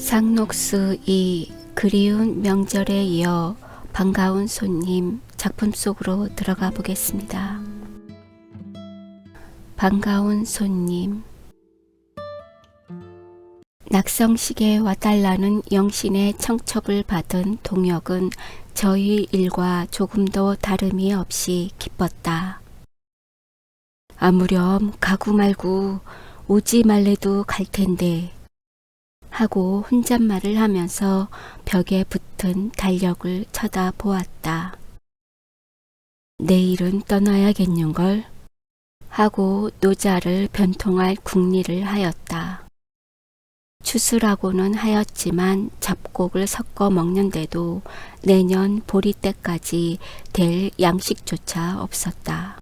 상록수 2 그리운 명절에 이어 반가운 손님 작품 속으로 들어가 보겠습니다. 반가운 손님. 낙성식에 와달라는 영신의 청첩을 받은 동혁은 저희 일과 조금도 다름이 없이 기뻤다. 아무렴 가구 말고 오지 말래도 갈 텐데 하고 혼잣말을 하면서 벽에 붙은 달력을 쳐다보았다. 내일은 떠나야겠는걸 하고 노자를 변통할 궁리를 하였다. 추수라고는 하였지만 잡곡을 섞어 먹는데도 내년 보리 때까지 될 양식조차 없었다.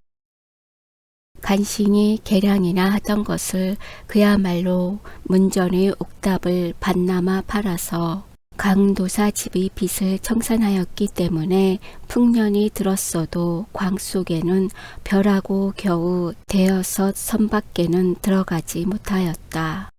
간신히 계량이나 하던 것을 그야말로 문전의 옥답을 반나마 팔아서 강도사 집의 빚을 청산하였기 때문에 풍년이 들었어도 광 속에는 별하고 겨우 대여섯 선밖에는 들어가지 못하였다.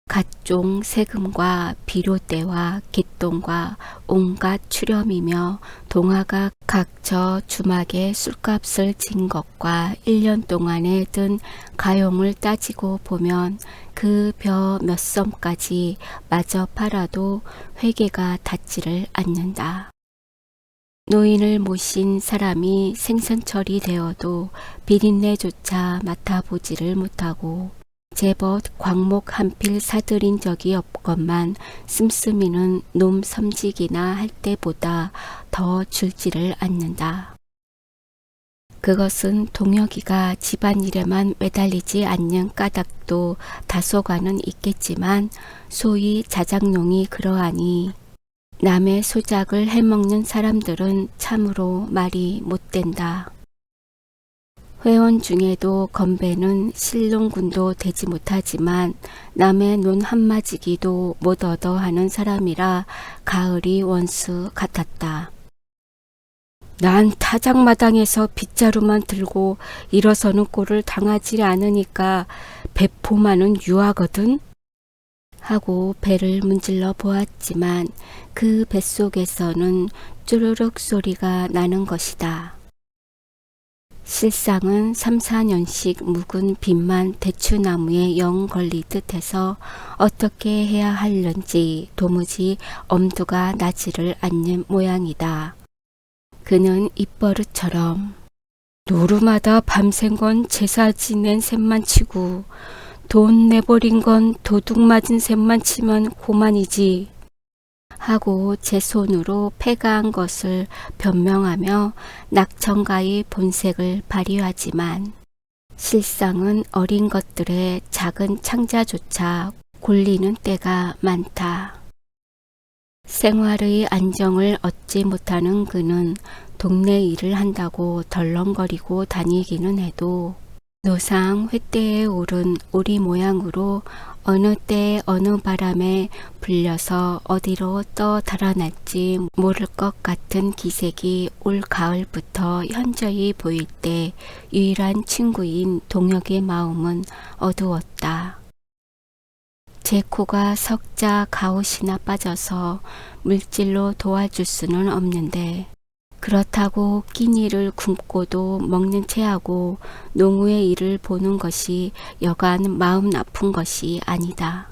갓종 세금과 비료대와 깃돈과 온갖 추렴이며 동화가 각처 주막에 술값을 진 것과 1년 동안에 든 가용을 따지고 보면 그 벼 몇 섬까지 마저 팔아도 회개가 닿지를 않는다. 노인을 모신 사람이 생선철이 되어도 비린내조차 맡아보지를 못하고 제법 광목 한 필 사들인 적이 없건만 씀씀이는 놈 섬직이나 할 때보다 더 줄지를 않는다. 그것은 동혁이가 집안일에만 매달리지 않는 까닭도 다소간은 있겠지만 소위 자작농이 그러하니 남의 소작을 해먹는 사람들은 참으로 말이 못된다. 회원 중에도 건배는 실롱군도 되지 못하지만 남의 눈 한마지기도 못 얻어 하는 사람이라 가을이 원수 같았다. 난 타작마당에서 빗자루만 들고 일어서는 꼴을 당하지 않으니까 배포만은 유하거든 하고 배를 문질러 보았지만 그 뱃속에서는 쭈르륵 소리가 나는 것이다. 실상은 3, 4년씩 묵은 빚만 대추나무에 영 걸리듯 해서 어떻게 해야 할런지 도무지 엄두가 나지를 않는 모양이다. 그는 입버릇처럼 노루마다 밤샌 건 제사 지낸 셈만 치고 돈 내버린 건 도둑 맞은 셈만 치면 고만이지 하고 제 손으로 패가한 것을 변명하며 낙천가의 본색을 발휘하지만 실상은 어린 것들의 작은 창자조차 골리는 때가 많다. 생활의 안정을 얻지 못하는 그는 동네 일을 한다고 덜렁거리고 다니기는 해도 노상 횃대에 오른 오리 모양으로 어느 때 어느 바람에 불려서 어디로 떠 달아날지 모를 것 같은 기색이 올 가을부터 현저히 보일 때 유일한 친구인 동혁의 마음은 어두웠다. 제 코가 석자 가옷이나 빠져서 물질로 도와줄 수는 없는데 그렇다고 끼니를 굶고도 먹는 체하고 농우의 일을 보는 것이 여간 마음 나쁜 것이 아니다.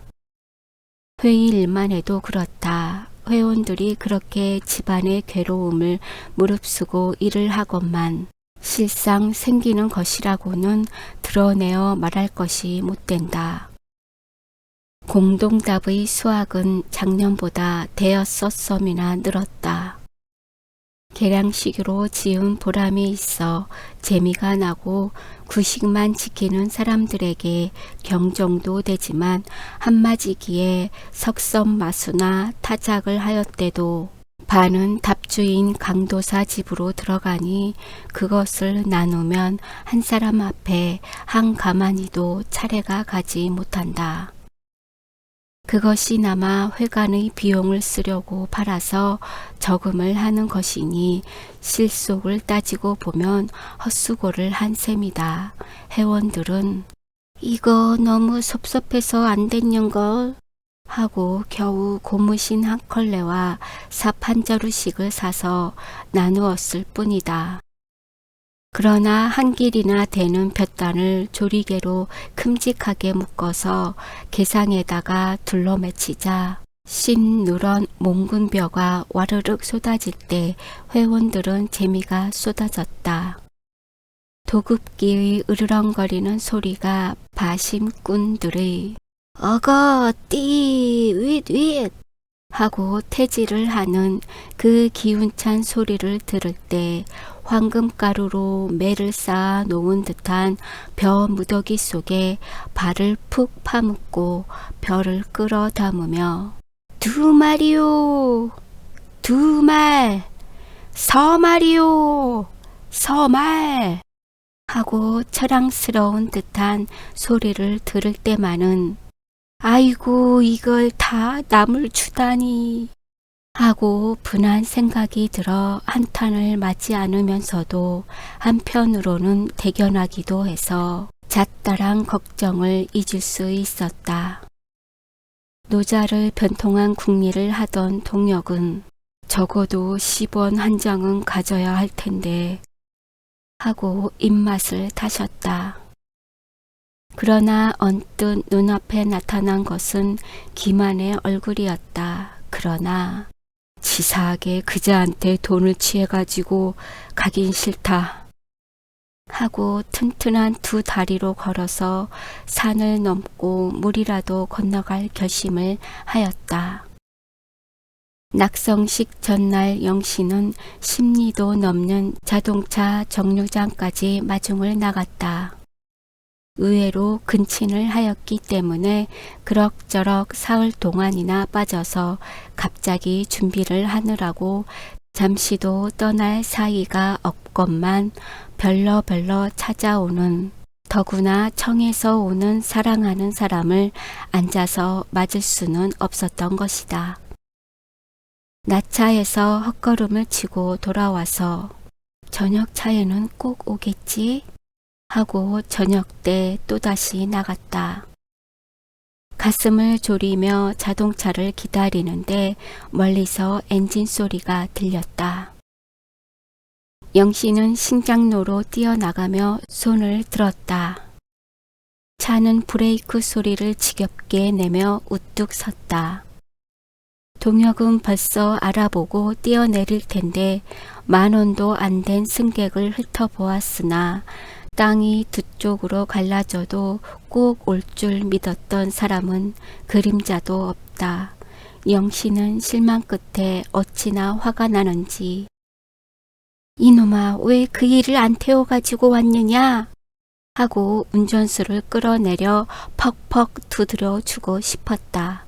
회의 일만 해도 그렇다. 회원들이 그렇게 집안의 괴로움을 무릅쓰고 일을 하건만 실상 생기는 것이라고는 드러내어 말할 것이 못된다. 공동답의 수확은 작년보다 대여섯 섬이나 늘었다. 계량식으로 지은 보람이 있어 재미가 나고 구식만 지키는 사람들에게 경종도 되지만 한마지기에 석섬마수나 타작을 하였대도 반은 답주인 강도사 집으로 들어가니 그것을 나누면 한 사람 앞에 한 가마니도 차례가 가지 못한다. 그것이나마 회관의 비용을 쓰려고 팔아서 저금을 하는 것이니 실속을 따지고 보면 헛수고를 한 셈이다. 회원들은 이거 너무 섭섭해서 안 됐는걸 하고 겨우 고무신 한 컬레와 삽 한 자루씩을 사서 나누었을 뿐이다. 그러나 한 길이나 되는 볕단을 조리개로 큼직하게 묶어서 개상에다가 둘러맺히자 흰 누런 몽군 벼가 와르륵 쏟아질 때 회원들은 재미가 쏟아졌다. 도급기의 으르렁거리는 소리가 바심꾼들의 어거 띠 윗윗 하고 태질을 하는 그 기운찬 소리를 들을 때 황금가루로 매를 쌓아 놓은 듯한 벼 무더기 속에 발을 푹 파묻고 벼를 끌어 담으며 두 마리요, 두 말, 서마리요, 서말 하고 처랑스러운 듯한 소리를 들을 때만은 아이고 이걸 다 남을 주다니 하고 분한 생각이 들어 한탄을 맞지 않으면서도 한편으로는 대견하기도 해서 잣다란 걱정을 잊을 수 있었다. 노자를 변통한 궁리를 하던 동혁은 적어도 10원 한 장은 가져야 할 텐데 하고 입맛을 다셨다. 그러나 언뜻 눈앞에 나타난 것은 기만의 얼굴이었다. 그러나 치사하게 그자한테 돈을 취해가지고 가긴 싫다 하고 튼튼한 두 다리로 걸어서 산을 넘고 물이라도 건너갈 결심을 하였다. 낙성식 전날 영신은 10리도 넘는 자동차 정류장까지 마중을 나갔다. 의외로 근친을 하였기 때문에 그럭저럭 사흘 동안이나 빠져서 갑자기 준비를 하느라고 잠시도 떠날 사이가 없건만 별러 찾아오는 더구나 청에서 오는 사랑하는 사람을 앉아서 맞을 수는 없었던 것이다. 나차에서 헛걸음을 치고 돌아와서 저녁 차에는 꼭 오겠지? 하고 저녁 때 또다시 나갔다. 가슴을 졸이며 자동차를 기다리는데 멀리서 엔진 소리가 들렸다. 영신은 신장로로 뛰어나가며 손을 들었다. 차는 브레이크 소리를 지겹게 내며 우뚝 섰다. 동혁은 벌써 알아보고 뛰어내릴 텐데 10,000원도 안 된 승객을 훑어보았으나 땅이 두 쪽으로 갈라져도 꼭 올 줄 믿었던 사람은 그림자도 없다. 영신은 실망 끝에 어찌나 화가 나는지 이놈아 왜 그 일을 안 태워가지고 왔느냐 하고 운전수를 끌어내려 퍽퍽 두드려 주고 싶었다.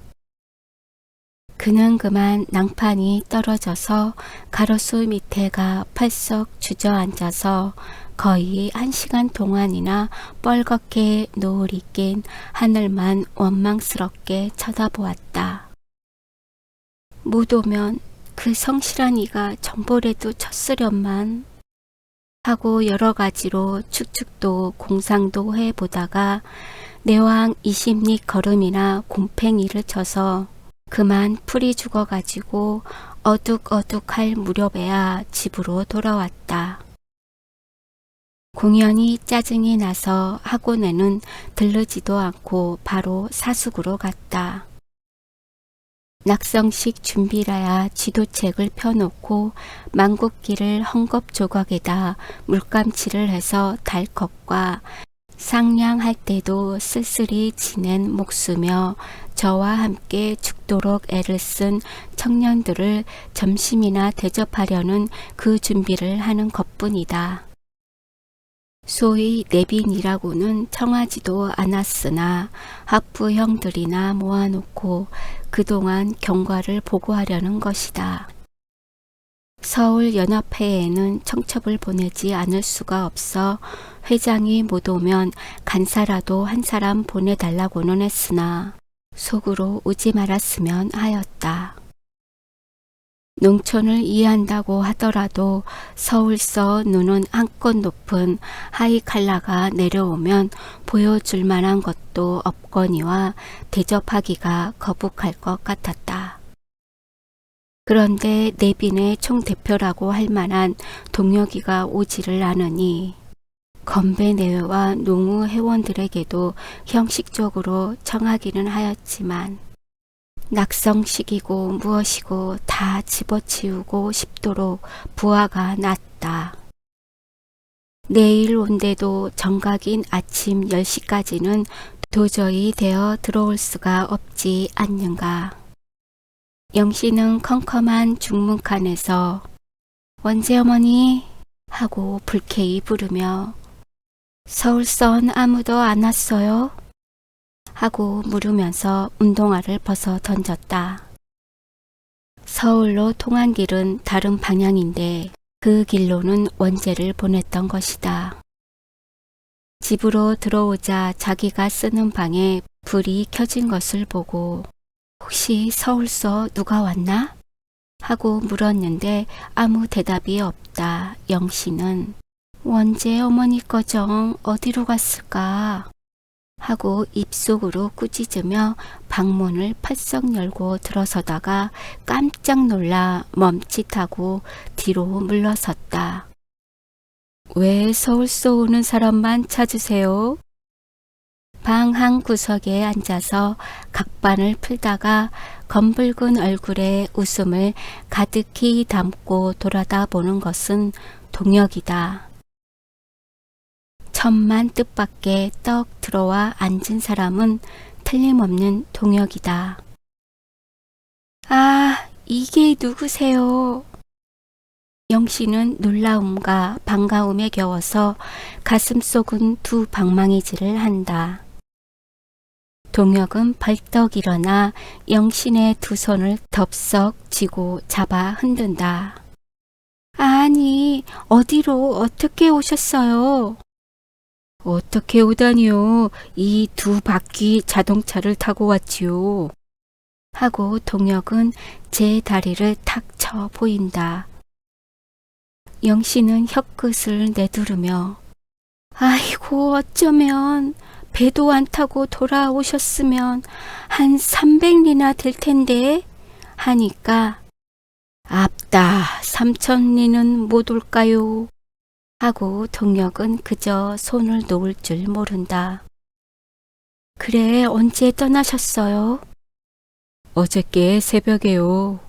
그는 그만 낭판이 떨어져서 가로수 밑에가 펄썩 주저앉아서 거의 1시간 동안이나 뻘겋게 노을이 낀 하늘만 원망스럽게 쳐다보았다. 못 오면 그 성실한 이가 전보라도 쳤으련만 하고 여러 가지로 축축도 공상도 해보다가 내왕 20리 걸음이나 곰팽이를 쳐서 그만 풀이 죽어가지고 어둑어둑할 무렵에야 집으로 돌아왔다. 공연히 짜증이 나서 학원에는 들르지도 않고 바로 사숙으로 갔다. 낙성식 준비라야 지도책을 펴놓고 망국기를 헝겊 조각에다 물감칠을 해서 달컵과 상냥할 때도 쓸쓸히 지낸 목수며 저와 함께 죽도록 애를 쓴 청년들을 점심이나 대접하려는 그 준비를 하는 것뿐이다. 소위 내빈이라고는 청하지도 않았으나 학부 형들이나 모아놓고 그동안 경과를 보고하려는 것이다. 서울연합회에는 청첩을 보내지 않을 수가 없어 회장이 못 오면 간사라도 한 사람 보내달라고는 했으나 속으로 오지 말았으면 하였다. 농촌을 이해한다고 하더라도 서울서 눈은 한껏 높은 하이칼라가 내려오면 보여줄 만한 것도 없거니와 대접하기가 거북할 것 같았다. 그런데 내빈의 총대표라고 할 만한 동혁이가 오지를 않으니 건배 내외와 농우 회원들에게도 형식적으로 청하기는 하였지만 낙성식이고 무엇이고 다 집어치우고 싶도록 부하가 났다. 내일 온데도 정각인 아침 10시까지는 도저히 되어 들어올 수가 없지 않는가. 영씨는 컴컴한 중문칸에서 원재 어머니 하고 불쾌히 부르며 서울선 아무도 안 왔어요? 하고 물으면서 운동화를 벗어 던졌다. 서울로 통한 길은 다른 방향인데 그 길로는 원재를 보냈던 것이다. 집으로 들어오자 자기가 쓰는 방에 불이 켜진 것을 보고 혹시 서울서 누가 왔나? 하고 물었는데 아무 대답이 없다. 영씨는 원재 어머니 거정 어디로 갔을까? 하고 입속으로 꾸짖으며 방문을 펄썩 열고 들어서다가 깜짝 놀라 멈칫하고 뒤로 물러섰다. 왜 서울서 오는 사람만 찾으세요? 방 한 구석에 앉아서 각반을 풀다가 검붉은 얼굴에 웃음을 가득히 담고 돌아다 보는 것은 동혁이다. 천만 뜻밖에 떡 들어와 앉은 사람은 틀림없는 동혁이다. 아, 이게 누구세요? 영씨는 놀라움과 반가움에 겨워서 가슴속은 두 방망이질을 한다. 동혁은 벌떡 일어나 영신의 두 손을 덥석 쥐고 잡아 흔든다. 아니, 어디로 어떻게 오셨어요? 어떻게 오다니요? 이 두 바퀴 자동차를 타고 왔지요. 하고 동혁은 제 다리를 탁 쳐 보인다. 영씨는 혀끝을 내두르며 아이고 어쩌면 배도 안 타고 돌아오셨으면 한 300리나 될 텐데 하니까 앞다 3,000리는 못 올까요? 하고 동혁은 그저 손을 놓을 줄 모른다. 그래 언제 떠나셨어요? 어저께 새벽에요.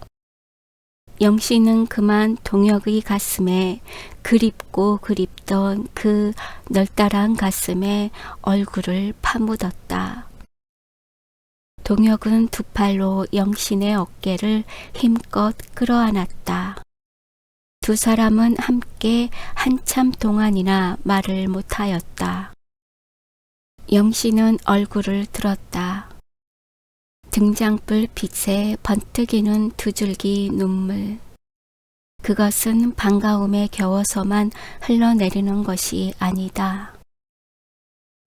영씨는 그만 동혁의 가슴에 그립고 그립던 그 널따란 가슴에 얼굴을 파묻었다. 동혁은 두 팔로 영신의 어깨를 힘껏 끌어안았다. 두 사람은 함께 한참 동안이나 말을 못하였다. 영신은 얼굴을 들었다. 등장불 빛에 번뜩이는 두 줄기 눈물. 그것은 반가움에 겨워서만 흘러내리는 것이 아니다.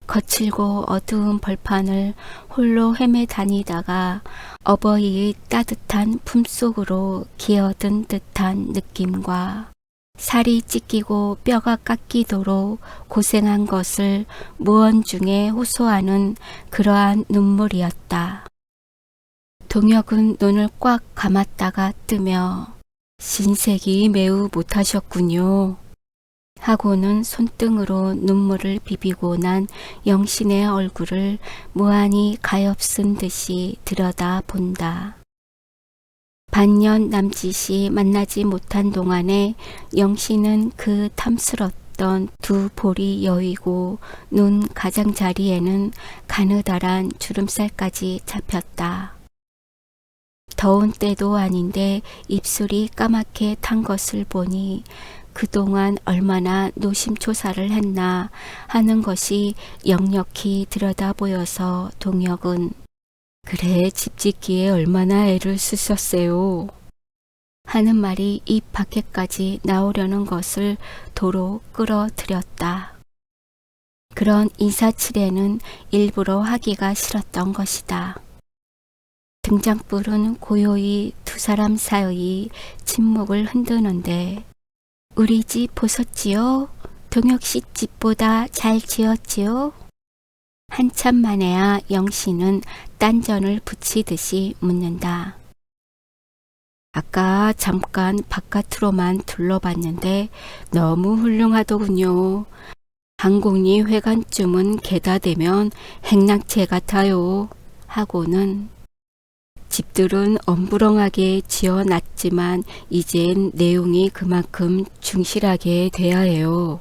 거칠고 어두운 벌판을 홀로 헤매 다니다가 어버이의 따뜻한 품속으로 기어든 듯한 느낌과 살이 찢기고 뼈가 깎이도록 고생한 것을 무언 중에 호소하는 그러한 눈물이었다. 동혁은 눈을 꽉 감았다가 뜨며 신색이 매우 못하셨군요. 하고는 손등으로 눈물을 비비고 난 영신의 얼굴을 무한히 가엾은 듯이 들여다 본다. 반년 남짓이 만나지 못한 동안에 영신은 그 탐스럽던 두 볼이 여위고 눈 가장자리에는 가느다란 주름살까지 잡혔다. 더운 때도 아닌데 입술이 까맣게 탄 것을 보니 그동안 얼마나 노심초사를 했나 하는 것이 역력히 들여다 보여서 동혁은 그래 집 짓기에 얼마나 애를 쓰셨어요 하는 말이 입 밖에까지 나오려는 것을 도로 끌어들였다. 그런 인사치레는 일부러 하기가 싫었던 것이다. 등장불은 고요히 두 사람 사이 침묵을 흔드는데 우리 집 보셨지요? 동혁씨 집보다 잘 지었지요? 한참 만에야 영씨는 딴전을 붙이듯이 묻는다. 아까 잠깐 바깥으로만 둘러봤는데 너무 훌륭하더군요. 한국리 회관쯤은 개다 대면 행랑채 같아요. 하고는 집들은 엄부렁하게 지어놨지만 이젠 내용이 그만큼 충실하게 돼야 해요.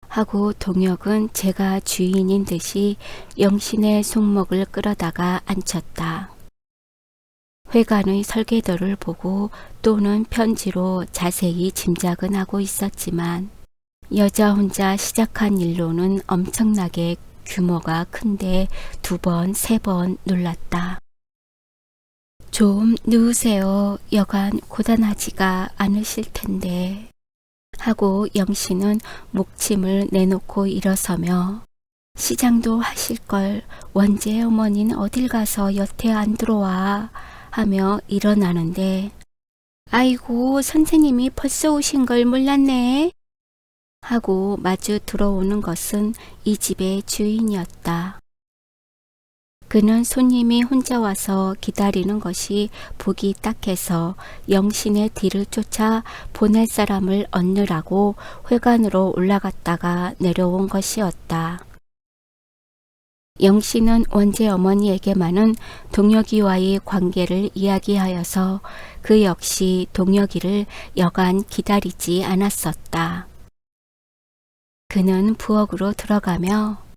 하고 동혁은 제가 주인인 듯이 영신의 손목을 끌어다가 앉혔다. 회관의 설계도를 보고 또는 편지로 자세히 짐작은 하고 있었지만 여자 혼자 시작한 일로는 엄청나게 규모가 큰데 2번, 3번 놀랐다. 좀 누우세요. 여간 고단하지가 않으실 텐데. 하고 영씨는 목침을 내놓고 일어서며 시장도 하실걸 원재 어머니는 어딜 가서 여태 안 들어와 하며 일어나는데 아이고 선생님이 벌써 오신 걸 몰랐네 하고 마주 들어오는 것은 이 집의 주인이었다. 그는 손님이 혼자 와서 기다리는 것이 보기 딱해서 영신의 뒤를 쫓아 보낼 사람을 얻느라고 회관으로 올라갔다가 내려온 것이었다. 영신은 원재 어머니에게만은 동혁이와의 관계를 이야기하여서 그 역시 동혁이를 여간 기다리지 않았었다. 그는 부엌으로 들어가며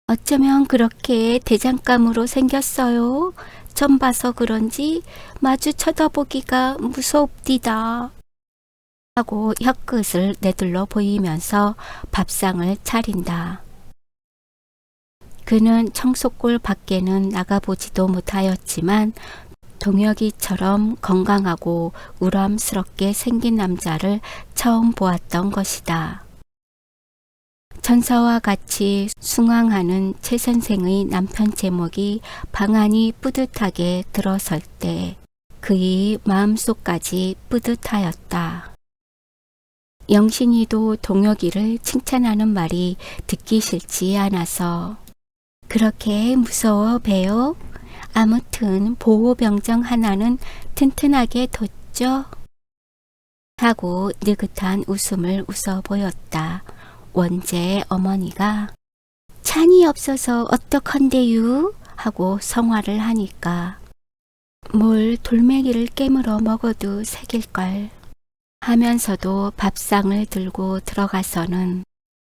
어쩌면 그렇게 대장감으로 생겼어요. 전 봐서 그런지 마주 쳐다보기가 무섭디다. 하고 혀끝을 내둘러 보이면서 밥상을 차린다. 그는 청소골 밖에는 나가보지도 못하였지만 동혁이처럼 건강하고 우람스럽게 생긴 남자를 처음 보았던 것이다. 천사와 같이 숭앙하는 최 선생의 남편 제목이 방안이 뿌듯하게 들어설 때 그의 마음속까지 뿌듯하였다. 영신이도 동혁이를 칭찬하는 말이 듣기 싫지 않아서 그렇게 무서워 배요? 아무튼 보호병정 하나는 튼튼하게 뒀죠? 하고 느긋한 웃음을 웃어 보였다. 원재 어머니가 찬이 없어서 어떡한데유? 하고 성화를 하니까 뭘 돌멩이를 깨물어 먹어도 새길걸 하면서도 밥상을 들고 들어가서는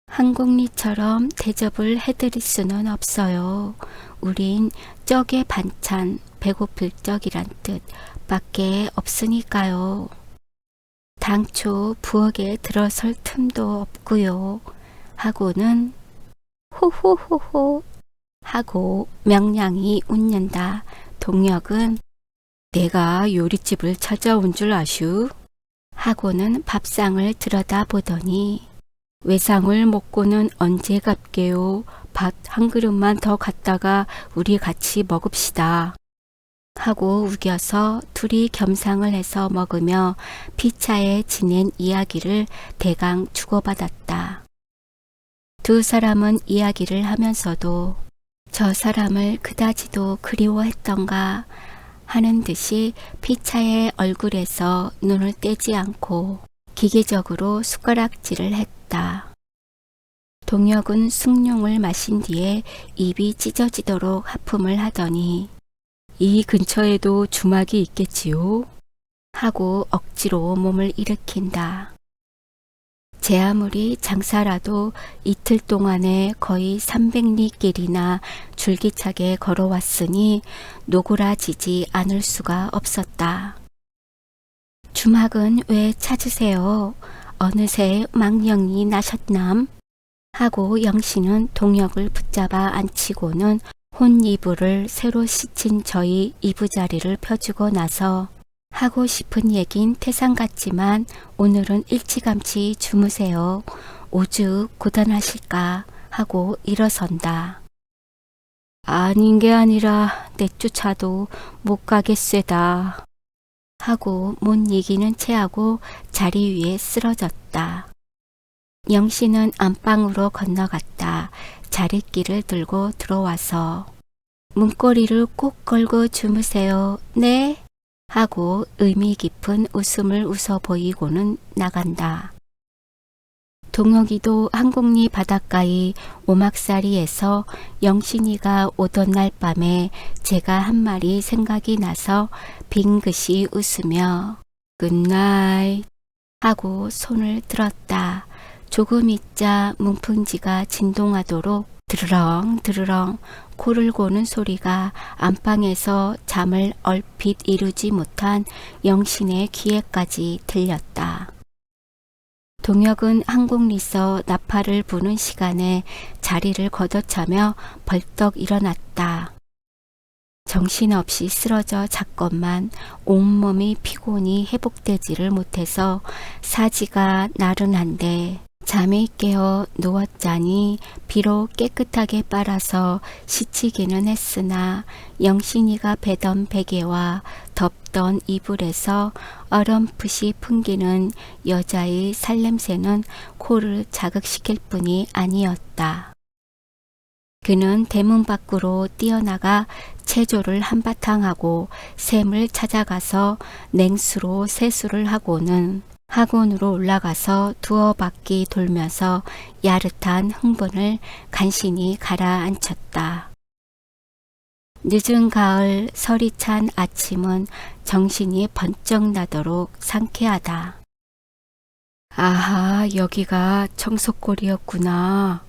한국리처럼 대접을 해드릴 수는 없어요. 우린 적의 반찬 배고플 적이란 뜻 밖에 없으니까요. 당초 부엌에 들어설 틈도 없고요. 하고는 호호호호 하고 명량히 웃는다. 동혁은 내가 요리집을 찾아온 줄 아슈? 하고는 밥상을 들여다보더니 외상을 먹고는 언제 갚게요? 밥 한 그릇만 더 갖다가 우리 같이 먹읍시다. 하고 우겨서 둘이 겸상을 해서 먹으며 피차에 지낸 이야기를 대강 주고받았다. 두 사람은 이야기를 하면서도 저 사람을 그다지도 그리워했던가 하는 듯이 피차의 얼굴에서 눈을 떼지 않고 기계적으로 숟가락질을 했다. 동혁은 숭늉을 마신 뒤에 입이 찢어지도록 하품을 하더니 이 근처에도 주막이 있겠지요? 하고 억지로 몸을 일으킨다. 제 아무리 장사라도 이틀 동안에 거의 300리 길이나 줄기차게 걸어왔으니 노그라지지 않을 수가 없었다. 주막은 왜 찾으세요? 어느새 망령이 나셨남? 하고 영신은 동혁을 붙잡아 안치고는 혼이불을 새로 씻은 저희 이부자리를 펴주고 나서 하고 싶은 얘긴 태산 같지만 오늘은 일찌감치 주무세요. 오죽 고단하실까 하고 일어선다. 아닌 게 아니라 내쫓아도 못 가겠쇠다. 하고 못 이기는 체하고 자리 위에 쓰러졌다. 영신은 안방으로 건너갔다. 자릿기를 들고 들어와서 문고리를 꼭 걸고 주무세요. 네? 하고 의미 깊은 웃음을 웃어 보이고는 나간다. 동혁이도 한곡리 바닷가의 오막사리에서 영신이가 오던 날 밤에 제가 한 말이 생각이 나서 빙긋이 웃으며 굿나잇 하고 손을 들었다. 조금 있자 문풍지가 진동하도록 드르렁 드르렁 코를 고는 소리가 안방에서 잠을 얼핏 이루지 못한 영신의 귀에까지 들렸다. 동혁은 한곡리서 나팔을 부는 시간에 자리를 걷어차며 벌떡 일어났다. 정신없이 쓰러져 잤건만 온몸이 피곤이 회복되지를 못해서 사지가 나른한데 잠이 깨어 누웠자니 비록 깨끗하게 빨아서 씻히기는 했으나 영신이가 베던 베개와 덮던 이불에서 어렴풋이 풍기는 여자의 살냄새는 코를 자극시킬 뿐이 아니었다. 그는 대문 밖으로 뛰어나가 체조를 한바탕 하고 샘을 찾아가서 냉수로 세수를 하고는 학원으로 올라가서 두어 바퀴 돌면서 야릇한 흥분을 간신히 가라앉혔다. 늦은 가을 설이 찬 아침은 정신이 번쩍 나도록 상쾌하다. 아하, 여기가 청석골이었구나.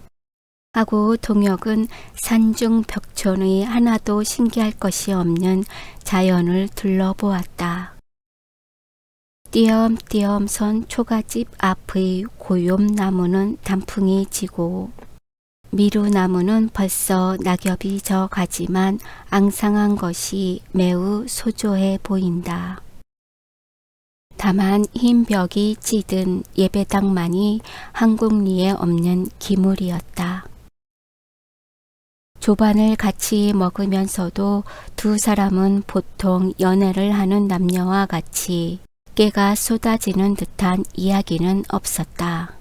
하고 동혁은 산중 벽촌의 하나도 신기할 것이 없는 자연을 둘러보았다. 띄엄띄엄 선 초가집 앞의 고욤나무는 단풍이 지고 미루나무는 벌써 낙엽이 져 가지만 앙상한 것이 매우 소조해 보인다. 다만 흰 벽이 찌든 예배당만이 한곡리에 없는 기물이었다. 조반을 같이 먹으면서도 두 사람은 보통 연애를 하는 남녀와 같이 깨가 쏟아지는 듯한 이야기는 없었다.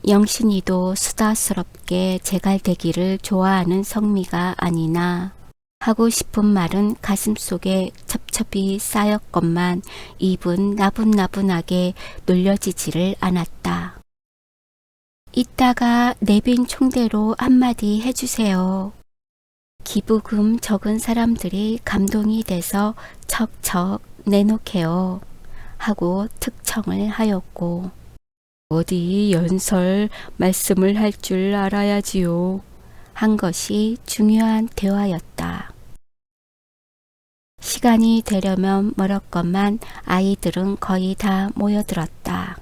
영신이도 수다스럽게 제갈대기를 좋아하는 성미가 아니나 하고 싶은 말은 가슴속에 첩첩이 쌓였건만 입은 나분나분하게 놀려지지를 않았다. 이따가 내빈 총대로 한마디 해주세요. 기부금 적은 사람들이 감동이 돼서 척척 내놓게요. 하고 특청을 하였고 어디 연설 말씀을 할 줄 알아야지요. 한 것이 중요한 대화였다. 시간이 되려면 멀었건만 아이들은 거의 다 모여들었다.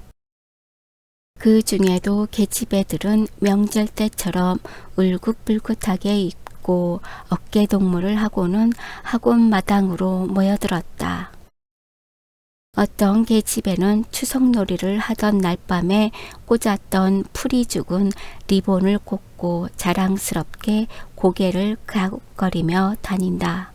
그 중에도 계집애들은 명절 때처럼 울긋불긋하게 입고 어깨동무를 하고는 학원 마당으로 모여들었다. 어떤 계집애는 추석놀이를 하던 날밤에 꽂았던 풀이 죽은 리본을 꽂고 자랑스럽게 고개를 가국거리며 다닌다.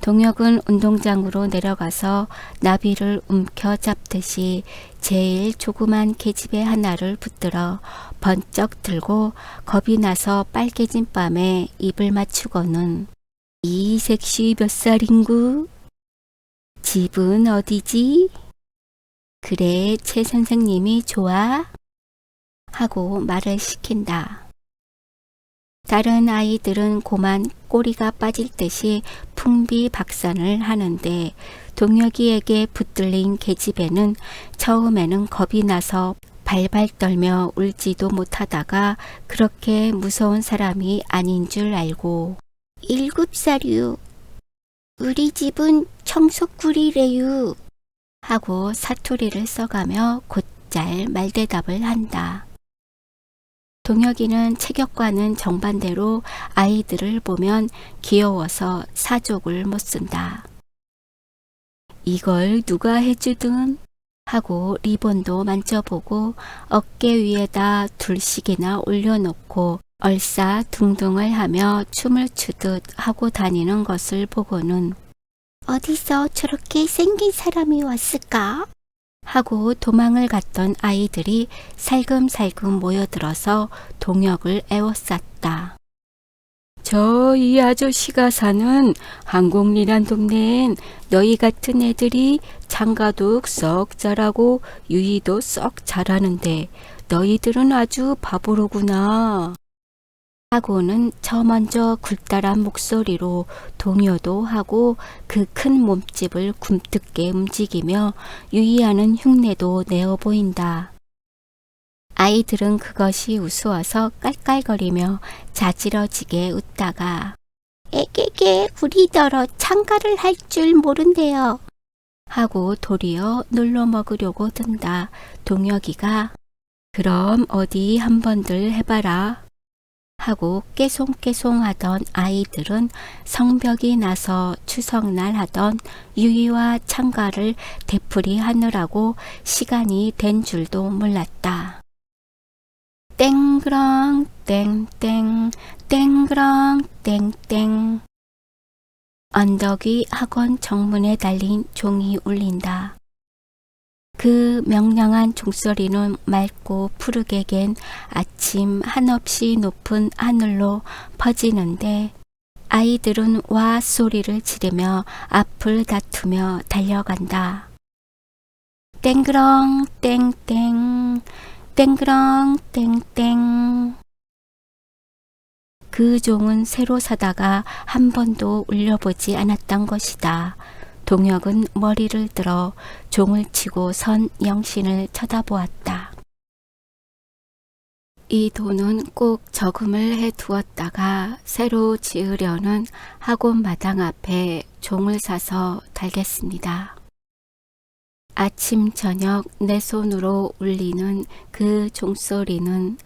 동혁은 운동장으로 내려가서 나비를 움켜잡듯이 제일 조그만 계집애 하나를 붙들어 번쩍 들고 겁이 나서 빨개진 뺨에 입을 맞추고는 이 색시 몇 살인구? 집은 어디지? 그래, 최 선생님이 좋아? 하고 말을 시킨다. 다른 아이들은 고만 꼬리가 빠질 듯이 풍비박산을 하는데 동혁이에게 붙들린 계집애는 처음에는 겁이 나서 발발 떨며 울지도 못하다가 그렇게 무서운 사람이 아닌 줄 알고 7살이요. 우리 집은 청석굴이래요. 하고 사투리를 써가며 곧잘 말대답을 한다. 동혁이는 체격과는 정반대로 아이들을 보면 귀여워서 사족을 못 쓴다. 이걸 누가 해주든 하고 리본도 만져보고 어깨 위에다 둘씩이나 올려놓고 얼싸둥둥을 하며 춤을 추듯 하고 다니는 것을 보고는 어디서 저렇게 생긴 사람이 왔을까? 하고 도망을 갔던 아이들이 살금살금 모여들어서 동혁을 애워쌌다. 저 이 아저씨가 사는 한곡리란 동네엔 너희 같은 애들이 장가도 썩 잘하고 유희도 썩 잘하는데 너희들은 아주 바보로구나. 하고는 저 먼저 굴다란 목소리로 동요도 하고 그 큰 몸집을 굼뜨게 움직이며 유희하는 흉내도 내어 보인다. 아이들은 그것이 우스워서 깔깔거리며 자지러지게 웃다가 에게게 우리더러 창가를 할 줄 모른대요. 하고 도리어 눌러 먹으려고 든다. 동혁이가 그럼 어디 한번들 해봐라. 하고 깨송깨송하던 아이들은 성벽이 나서 추석날 하던 유희와 창가를 되풀이하느라고 시간이 된 줄도 몰랐다. 땡그랑 땡땡 땡그랑 땡땡. 언덕 위 학원 정문에 달린 종이 울린다. 그 명랑한 종소리는 맑고 푸르게 갠 아침 한없이 높은 하늘로 퍼지는데 아이들은 와 소리를 지르며 앞을 다투며 달려간다. 땡그렁 땡땡 땡그렁 땡땡. 그 종은 새로 사다가 한 번도 울려보지 않았던 것이다. 동혁은 머리를 들어 종을 치고 선 영신을 쳐다보았다. 이 돈은 꼭 저금을 해두었다가 새로 지으려는 학원 마당 앞에 종을 사서 달겠습니다. 아침 저녁 내 손으로 울리는 그 종소리는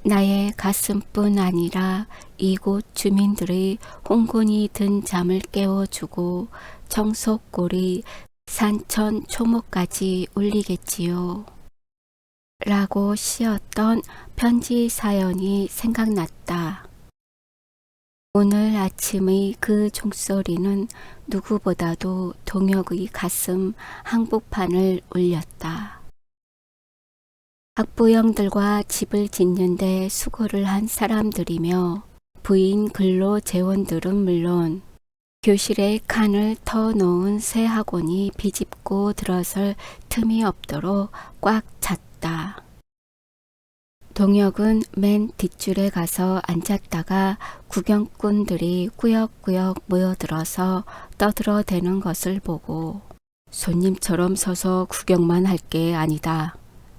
나의 가슴뿐 아니라 이곳 주민들의 홍군이 든 잠을 깨워주고 정속골이 산천 초목까지 울리겠지요. 라고 씌었던 편지 사연이 생각났다. 오늘 아침의 그 종소리는 누구보다도 동혁의 가슴 한복판을 울렸다. 학부형들과 집을 짓는데 수고를 한 사람들이며 부인 근로재원들은 물론 교실에 칸을 터놓은 새 학원이 비집고 들어설 틈이 없도록 꽉 찼다. 동혁은 맨 뒷줄에 가서 앉았다가 구경꾼들이 꾸역꾸역 모여들어서 떠들어대는 것을 보고 손님처럼 서서 구경만 할 게 아니다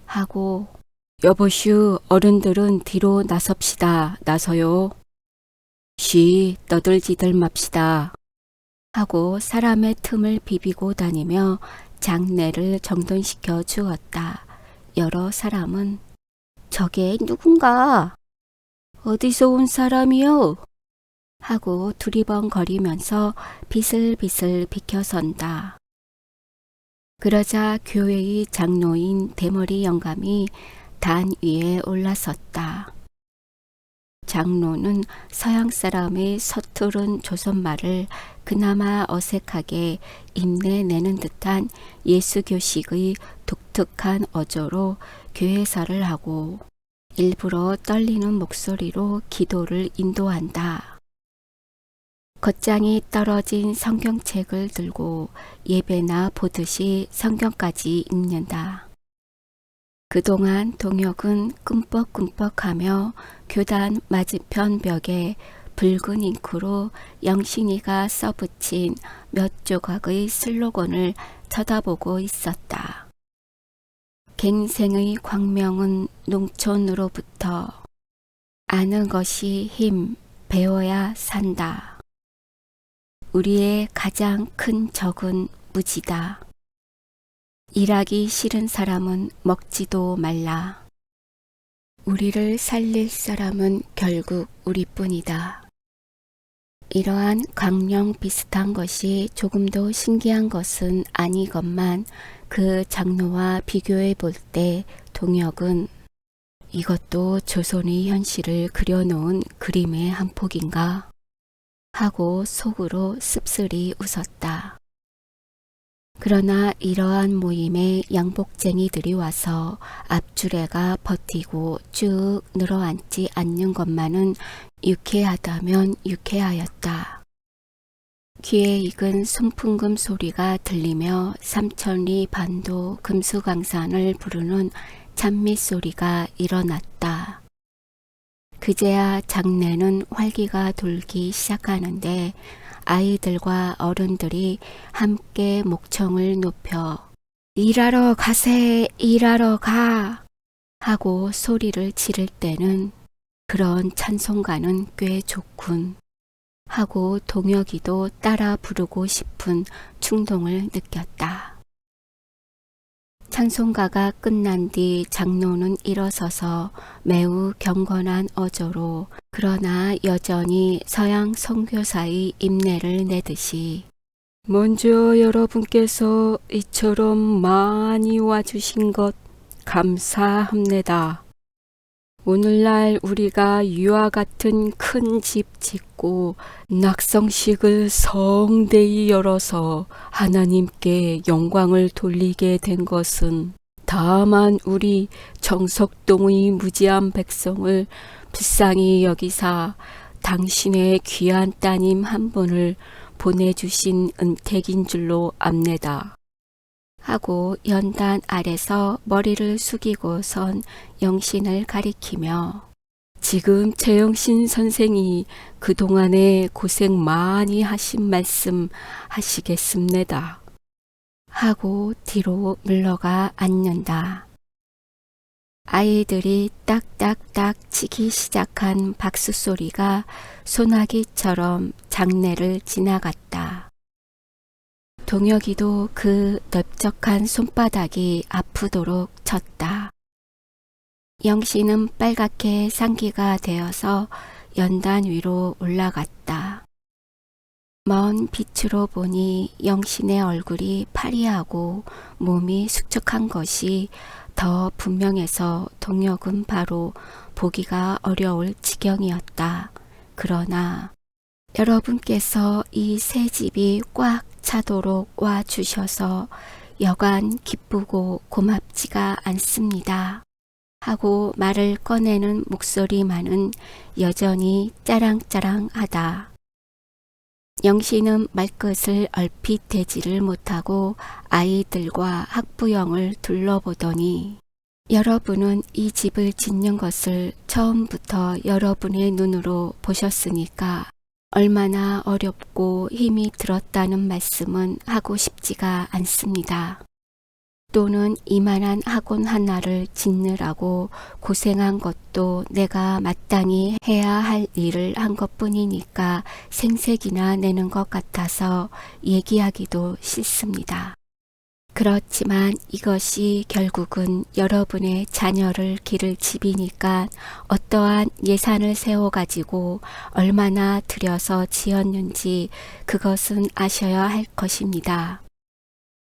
하고 여보슈 어른들은 뒤로 나섭시다. 나서요. 쉬 떠들지들 맙시다. 하고 사람의 틈을 비비고 다니며 장내를 정돈시켜 주었다. 여러 사람은 저게 누군가? 어디서 온 사람이요? 하고 두리번거리면서 비슬비슬 비켜선다. 그러자 교회의 장로인 대머리 영감이 단 위에 올라섰다. 장로는 서양 사람의 서투른 조선말을 그나마 어색하게 입내내는 듯한 예수교식의 독특한 어조로 교회사를 하고 일부러 떨리는 목소리로 기도를 인도한다. 겉장이 떨어진 성경책을 들고 예배나 보듯이 성경까지 읽는다. 그동안 동혁은 끔뻑끔뻑하며 교단 맞은편 벽에 붉은 잉크로 영신이가 써붙인 몇 조각의 슬로건을 쳐다보고 있었다. 갱생의 광명은 농촌으로부터 아는 것이 힘, 배워야 산다. 우리의 가장 큰 적은 무지다. 일하기 싫은 사람은 먹지도 말라. 우리를 살릴 사람은 결국 우리뿐이다. 이러한 강령 비슷한 것이 조금도 신기한 것은 아니건만 그 장로와 비교해 볼 때 동혁은 이것도 조선의 현실을 그려놓은 그림의 한 폭인가? 하고 속으로 씁쓸히 웃었다. 그러나 이러한 모임에 양복쟁이들이 와서 앞줄에가 버티고 쭉 늘어앉지 않는 것만은 유쾌하다면 유쾌하였다. 귀에 익은 순풍금 소리가 들리며 삼천리 반도 금수강산을 부르는 찬미 소리가 일어났다. 그제야 장내는 활기가 돌기 시작하는데 아이들과 어른들이 함께 목청을 높여 일하러 가세, 일하러 가 하고 소리를 지를 때는 그런 찬송가는 꽤 좋군 하고 동혁이도 따라 부르고 싶은 충동을 느꼈다. 찬송가가 끝난 뒤 장로는 일어서서 매우 경건한 어조로 그러나 여전히 서양 선교사의 입내를 내듯이 먼저 여러분께서 이처럼 많이 와주신 것 감사합니다. 오늘날 우리가 유아 같은 큰 집 짓고 낙성식을 성대히 열어서 하나님께 영광을 돌리게 된 것은 다만 우리 정석동의 무지한 백성을 불쌍히 여기사 당신의 귀한 따님 한 분을 보내주신 은택인 줄로 압니다. 하고 연단 아래서 머리를 숙이고 선 영신을 가리키며 지금 최영신 선생이 그동안에 고생 많이 하신 말씀 하시겠습니다. 하고 뒤로 물러가 앉는다. 아이들이 딱딱딱 치기 시작한 박수 소리가 소나기처럼 장내를 지나갔다. 동혁이도 그 넓적한 손바닥이 아프도록 쳤다. 영신은 빨갛게 상기가 되어서 연단 위로 올라갔다. 먼 빛으로 보니 영신의 얼굴이 파리하고 몸이 수척한 것이 더 분명해서 동혁은 바로 보기가 어려울 지경이었다. 그러나 여러분께서 이 새 집이 꽉 차도록 와주셔서 여간 기쁘고 고맙지가 않습니다. 하고 말을 꺼내는 목소리만은 여전히 짜랑짜랑하다. 영신은 말끝을 얼핏 대지를 못하고 아이들과 학부형을 둘러보더니 여러분은 이 집을 짓는 것을 처음부터 여러분의 눈으로 보셨으니까 얼마나 어렵고 힘이 들었다는 말씀은 하고 싶지가 않습니다. 또는 이만한 학원 하나를 짓느라고 고생한 것도 내가 마땅히 해야 할 일을 한 것뿐이니까 생색이나 내는 것 같아서 얘기하기도 싫습니다. 그렇지만 이것이 결국은 여러분의 자녀를 기를 집이니까 어떠한 예산을 세워가지고 얼마나 들여서 지었는지 그것은 아셔야 할 것입니다.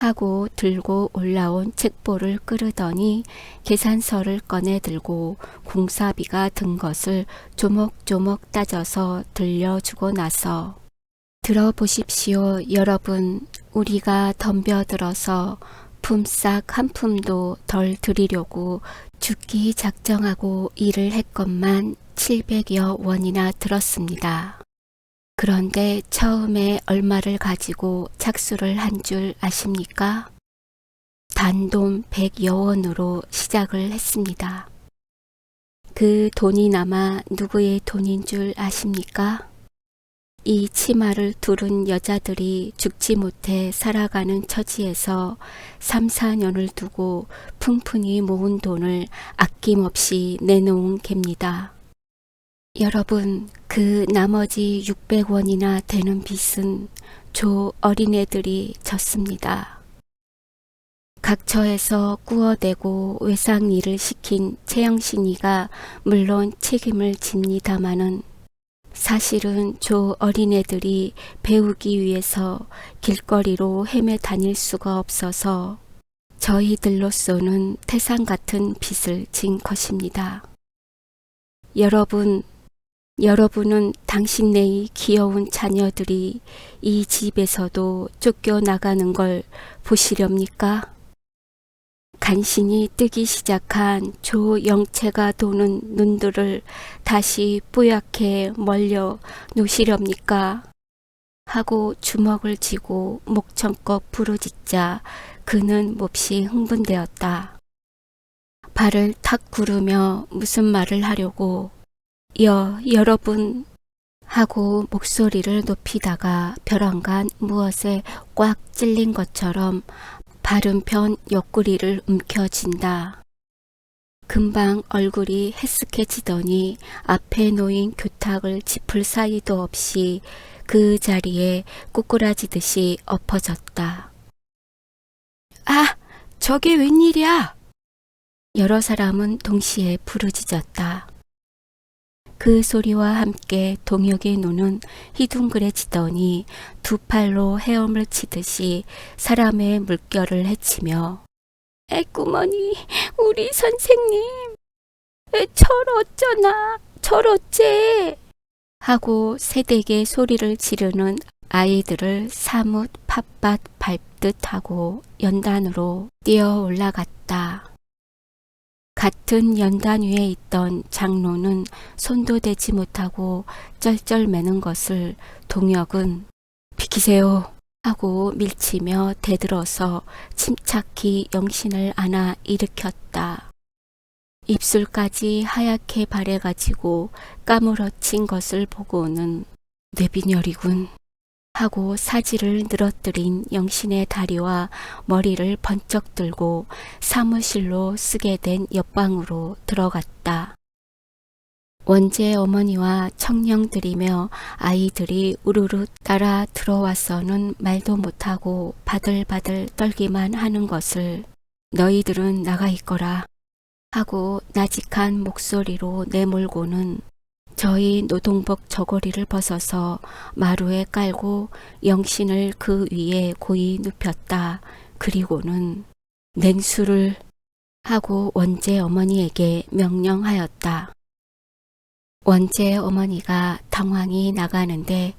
하고 들고 올라온 책보를 끄르더니 계산서를 꺼내 들고 공사비가 든 것을 조목조목 따져서 들려주고 나서 들어보십시오 여러분, 우리가 덤벼들어서 품삯 한 푼도 덜 드리려고 죽기 작정하고 일을 했건만 700여 원이나 들었습니다. 그런데 처음에 얼마를 가지고 착수를 한 줄 아십니까? 단돈 100여 원으로 시작을 했습니다. 그 돈이 남아 누구의 돈인 줄 아십니까? 이 치마를 두른 여자들이 죽지 못해 살아가는 처지에서 3, 4년을 두고 풍풍히 모은 돈을 아낌없이 내놓은 갭니다. 여러분, 그 나머지 600원이나 되는 빚은 조 어린애들이 졌습니다. 각처에서 꾸어대고 외상 일을 시킨 최영신이가 물론 책임을 집니다마는 사실은 조 어린애들이 배우기 위해서 길거리로 헤매 다닐 수가 없어서 저희들로서는 태산 같은 빚을 진 것입니다. 여러분은 당신네의 귀여운 자녀들이 이 집에서도 쫓겨나가는 걸 보시렵니까? 간신히 뜨기 시작한 조영채가 도는 눈들을 다시 뿌옇게 멀려 놓으시렵니까? 하고 주먹을 쥐고 목청껏 부르짖자 그는 몹시 흥분되었다. 발을 탁 구르며 무슨 말을 하려고 여러분 하고 목소리를 높이다가 벼랑간 무엇에 꽉 찔린 것처럼 바른편 옆구리를 움켜쥔다. 금방 얼굴이 해쓱해지더니 앞에 놓인 교탁을 짚을 사이도 없이 그 자리에 꼬꾸라지듯이 엎어졌다. 아, 저게 웬일이야? 여러 사람은 동시에 부르짖었다. 그 소리와 함께 동혁의 눈은 희둥그레지더니 두 팔로 헤엄을 치듯이 사람의 물결을 헤치며 애구머니 우리 선생님 철 어째 하고 새되게 소리를 지르는 아이들을 사뭇 팥밭 밟듯 하고 연단으로 뛰어 올라갔다. 같은 연단 위에 있던 장로는 손도 대지 못하고 쩔쩔매는 것을 동혁은 비키세요 하고 밀치며 대들어서 침착히 영신을 안아 일으켰다. 입술까지 하얗게 바래가지고 까무러친 것을 보고는 뇌빈혈이군 하고 사지를 늘어뜨린 영신의 다리와 머리를 번쩍 들고 사무실로 쓰게 된 옆방으로 들어갔다. 원재 어머니와 청령들이며 아이들이 우르르 따라 들어와서는 말도 못하고 바들바들 떨기만 하는 것을 너희들은 나가 있거라 하고 나직한 목소리로 내몰고는 저희 노동복 저고리를 벗어서 마루에 깔고 영신을 그 위에 고이 눕혔다. 그리고는 냉수를 하고 원재 어머니에게 명령하였다. 원재 어머니가 당황이 나가는데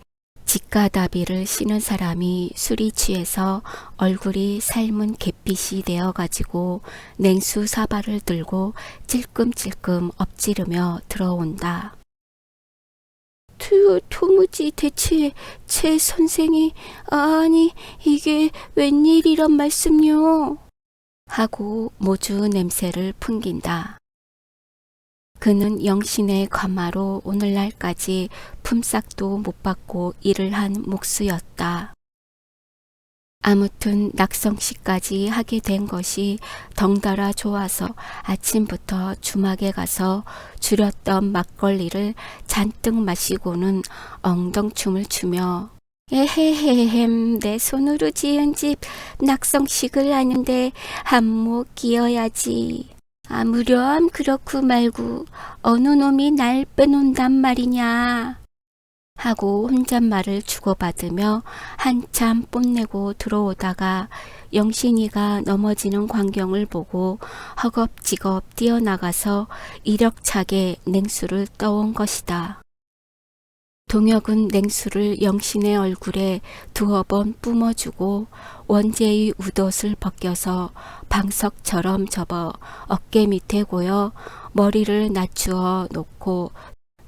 직가다비를 신은 사람이 술이 취해서 얼굴이 삶은 갯빛이 되어가지고 냉수 사발을 들고 찔끔찔끔 엎지르며 들어온다. 도무지 대체 제 선생이 아니 이게 웬일이란 말씀요 하고 모주 냄새를 풍긴다. 그는 영신의 과마로 오늘날까지 품삯도 못 받고 일을 한 목수였다. 아무튼 낙성씨까지 하게 된 것이 덩달아 좋아서 아침부터 주막에 가서 줄였던 막걸리를 잔뜩 마시고는 엉덩춤을 추며 에헤헤헴 내 손으로 지은 집 낙성식을 하는데 한몫 끼어야지. 아무렴 그렇고 말고 어느 놈이 날 빼놓는단 말이냐 하고 혼잣말을 주고받으며 한참 뽐내고 들어오다가 영신이가 넘어지는 광경을 보고 허겁지겁 뛰어나가서 이력차게 냉수를 떠온 것이다. 동혁은 냉수를 영신의 얼굴에 두어 번 뿜어주고 원재의 웃옷을 벗겨서 방석처럼 접어 어깨 밑에 고여 머리를 낮추어 놓고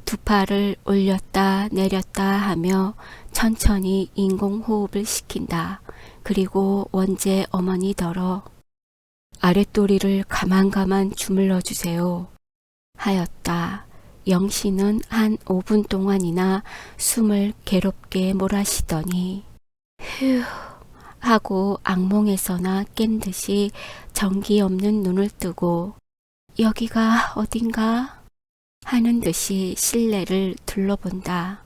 두 팔을 올렸다 내렸다 하며 천천히 인공호흡을 시킨다. 그리고 원재 어머니더러 아랫도리를 가만가만 주물러 주세요 하였다. 영신은 한 5분 동안이나 숨을 괴롭게 몰아쉬더니 휴 하고 악몽에서나 깬 듯이 정기 없는 눈을 뜨고 여기가 어딘가 하는 듯이 실내를 둘러본다.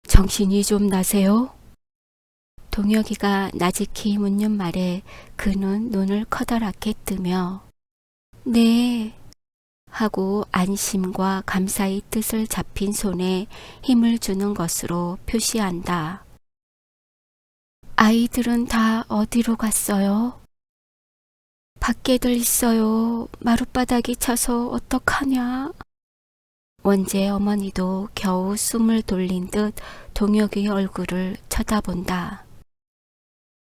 정신이 좀 나세요? 동혁이가 나직히 묻는 말에 그는 눈을 커다랗게 뜨며 네 하고 안심과 감사의 뜻을 잡힌 손에 힘을 주는 것으로 표시한다. 아이들은 다 어디로 갔어요? 밖에들 있어요. 마룻바닥이 차서 어떡하냐? 원재 어머니도 겨우 숨을 돌린 듯 동혁의 얼굴을 쳐다본다.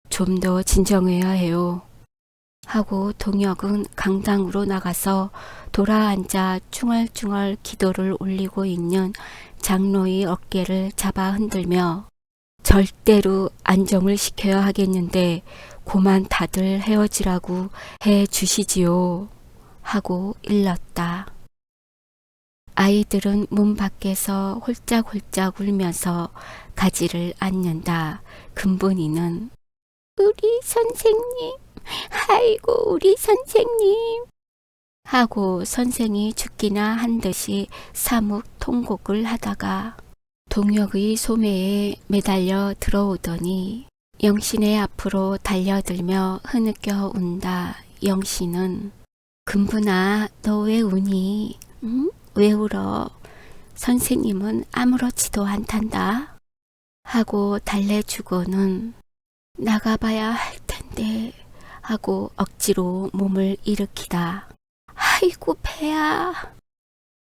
좀 더 진정해야 해요. 하고 동혁은 강당으로 나가서 돌아앉아 중얼중얼 기도를 올리고 있는 장로의 어깨를 잡아 흔들며 절대로 안정을 시켜야 하겠는데 고만 다들 헤어지라고 해 주시지요. 하고 일렀다. 아이들은 문 밖에서 홀짝홀짝 울면서 가지를 않는다. 금분이는 우리 선생님, 아이고 우리 선생님 하고 선생이 죽기나 한 듯이 사뭇 통곡을 하다가 동혁의 소매에 매달려 들어오더니 영신의 앞으로 달려들며 흐느껴 운다. 영신은 금분아 너 왜 우니? 응? 왜 울어? 선생님은 아무렇지도 않단다. 하고 달래주고는 나가봐야 할 텐데 하고 억지로 몸을 일으키다. 아이고 배야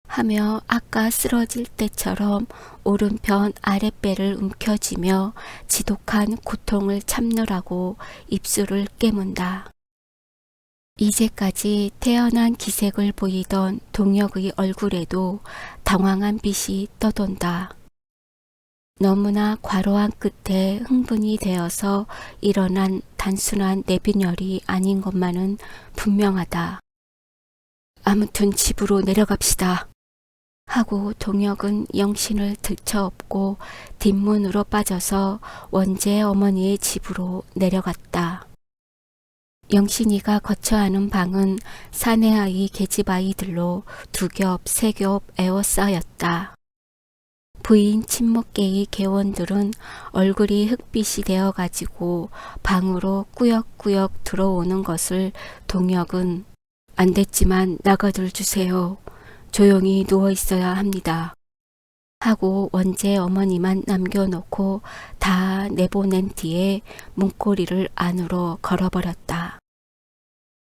하며 아까 쓰러질 때처럼 오른편 아랫배를 움켜쥐며 지독한 고통을 참느라고 입술을 깨문다. 이제까지 태연한 기색을 보이던 동혁의 얼굴에도 당황한 빛이 떠돈다. 너무나 과로한 끝에 흥분이 되어서 일어난 단순한 내빈혈이 아닌 것만은 분명하다. 아무튼 집으로 내려갑시다. 하고 동혁은 영신을 들쳐업고 뒷문으로 빠져서 원재 어머니의 집으로 내려갔다. 영신이가 거처하는 방은 사내아이 계집아이들로 두 겹, 세 겹 에워싸였다. 부인 친목계의 개원들은 얼굴이 흑빛이 되어가지고 방으로 꾸역꾸역 들어오는 것을 동혁은 안 됐지만 나가들 주세요. 조용히 누워 있어야 합니다. 하고 원재 어머니만 남겨놓고 다 내보낸 뒤에 문고리를 안으로 걸어버렸다.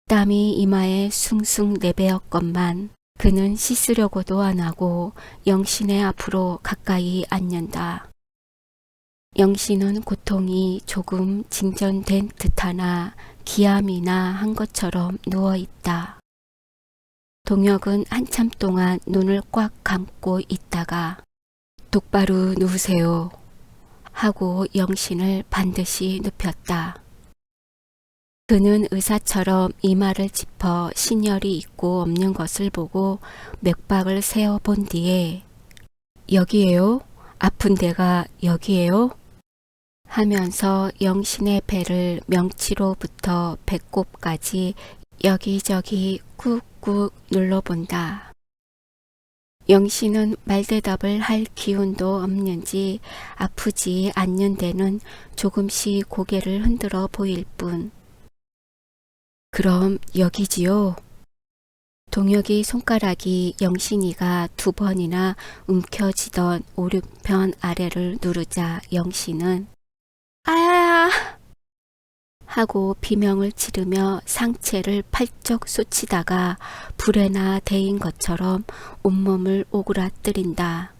땀이 이마에 숭숭 내배었건만 그는 씻으려고도 안 하고 영신의 앞으로 가까이 앉는다. 영신은 고통이 조금 진전된 듯하나 기암이나 한 것처럼 누워있다. 동혁은 한참 동안 눈을 꽉 감고 있다가 똑바로 누우세요. 하고 영신을 반드시 눕혔다. 그는 의사처럼 이마를 짚어 신혈이 있고 없는 것을 보고 맥박을 세어본 뒤에 여기에요? 아픈 데가 여기에요? 하면서 영신의 배를 명치로부터 배꼽까지 여기저기 꾹꾹 눌러본다. 영신은 말대답을 할 기운도 없는지 아프지 않는 데는 조금씩 고개를 흔들어 보일 뿐. 그럼 여기지요? 동혁의 손가락이 영신이가 두 번이나 움켜쥐던 오른편 아래를 누르자 영신은 아야 하고 비명을 지르며 상체를 팔쩍 쏟치다가 불에나 데인 것처럼 온몸을 오그라뜨린다.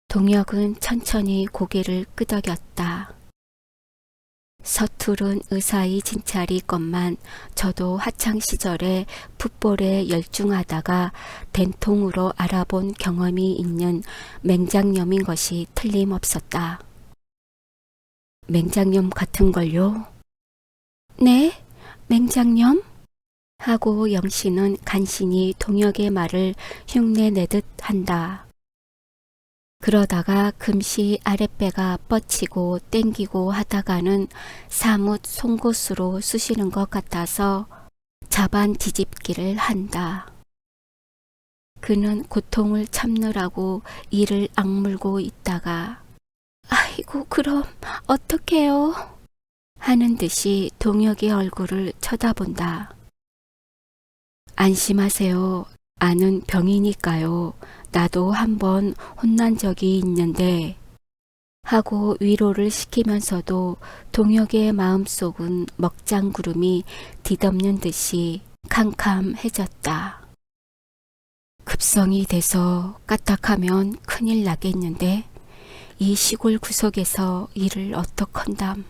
동혁은 천천히 고개를 끄덕였다. 서투른 의사의 진찰이건만 저도 학창시절에 풋볼에 열중하다가 된통으로 알아본 경험이 있는 맹장염인 것이 틀림없었다. 맹장염 같은걸요? 네? 맹장염? 하고 영신은 간신히 동혁의 말을 흉내내듯 한다. 그러다가 금시 아랫배가 뻗치고 땡기고 하다가는 사뭇 송곳으로 쑤시는 것 같아서 자반 뒤집기를 한다. 그는 고통을 참느라고 이를 악물고 있다가 아이고 그럼 어떡해요? 하는 듯이 동혁의 얼굴을 쳐다본다. 안심하세요. 아는 병이니까요. 나도 한번 혼난 적이 있는데 하고 위로를 시키면서도 동혁의 마음속은 먹장구름이 뒤덮는 듯이 캄캄해졌다. 급성이 돼서 까딱하면 큰일 나겠는데 이 시골 구석에서 일을 어떡한담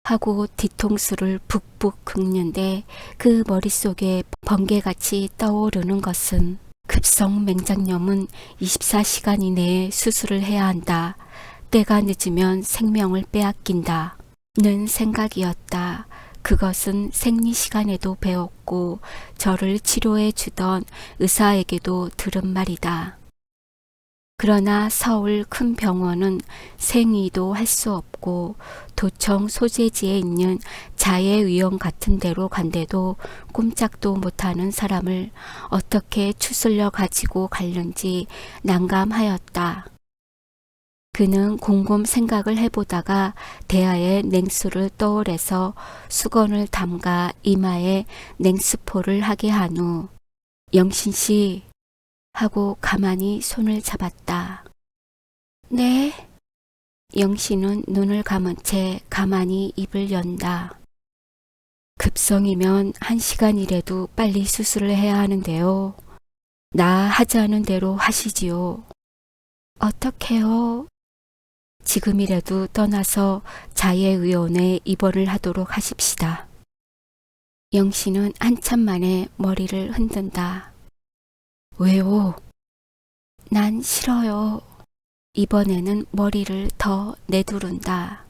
하고 뒤통수를 북북 긁는데 그 머릿속에 번개같이 떠오르는 것은 급성 맹장염은 24시간 이내에 수술을 해야 한다. 때가 늦으면 생명을 빼앗긴다. 는 생각이었다. 그것은 생리 시간에도 배웠고 저를 치료해 주던 의사에게도 들은 말이다. 그러나 서울 큰 병원은 생의도 할 수 없고 도청 소재지에 있는 자해의원 같은 데로 간데도 꼼짝도 못하는 사람을 어떻게 추슬려 가지고 갈는지 난감하였다. 그는 곰곰 생각을 해보다가 대야에 냉수를 떠오래서 수건을 담가 이마에 냉수포를 하게 한 후 영신씨 하고 가만히 손을 잡았다. 네? 영신은 눈을 감은 채 가만히 입을 연다. 급성이면 1시간이라도 빨리 수술을 해야 하는데요. 나 하자는 대로 하시지요. 어떡해요? 지금이라도 떠나서 자해의원에 입원을 하도록 하십시다. 영신은 한참 만에 머리를 흔든다. 왜요? 난 싫어요. 이번에는 머리를 더 내두른다.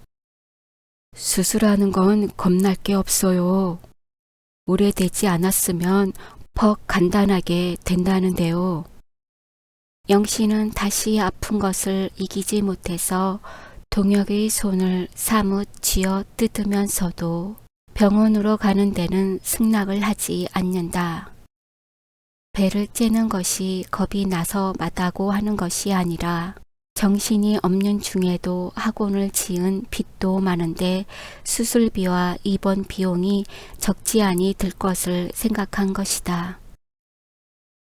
수술하는 건 겁날 게 없어요. 오래되지 않았으면 퍽 간단하게 된다는데요. 영신은 다시 아픈 것을 이기지 못해서 동혁의 손을 사뭇 쥐어 뜯으면서도 병원으로 가는 데는 승낙을 하지 않는다. 배를 째는 것이 겁이 나서 마다고 하는 것이 아니라 정신이 없는 중에도 학원을 지은 빚도 많은데 수술비와 입원 비용이 적지 않이 들 것을 생각한 것이다.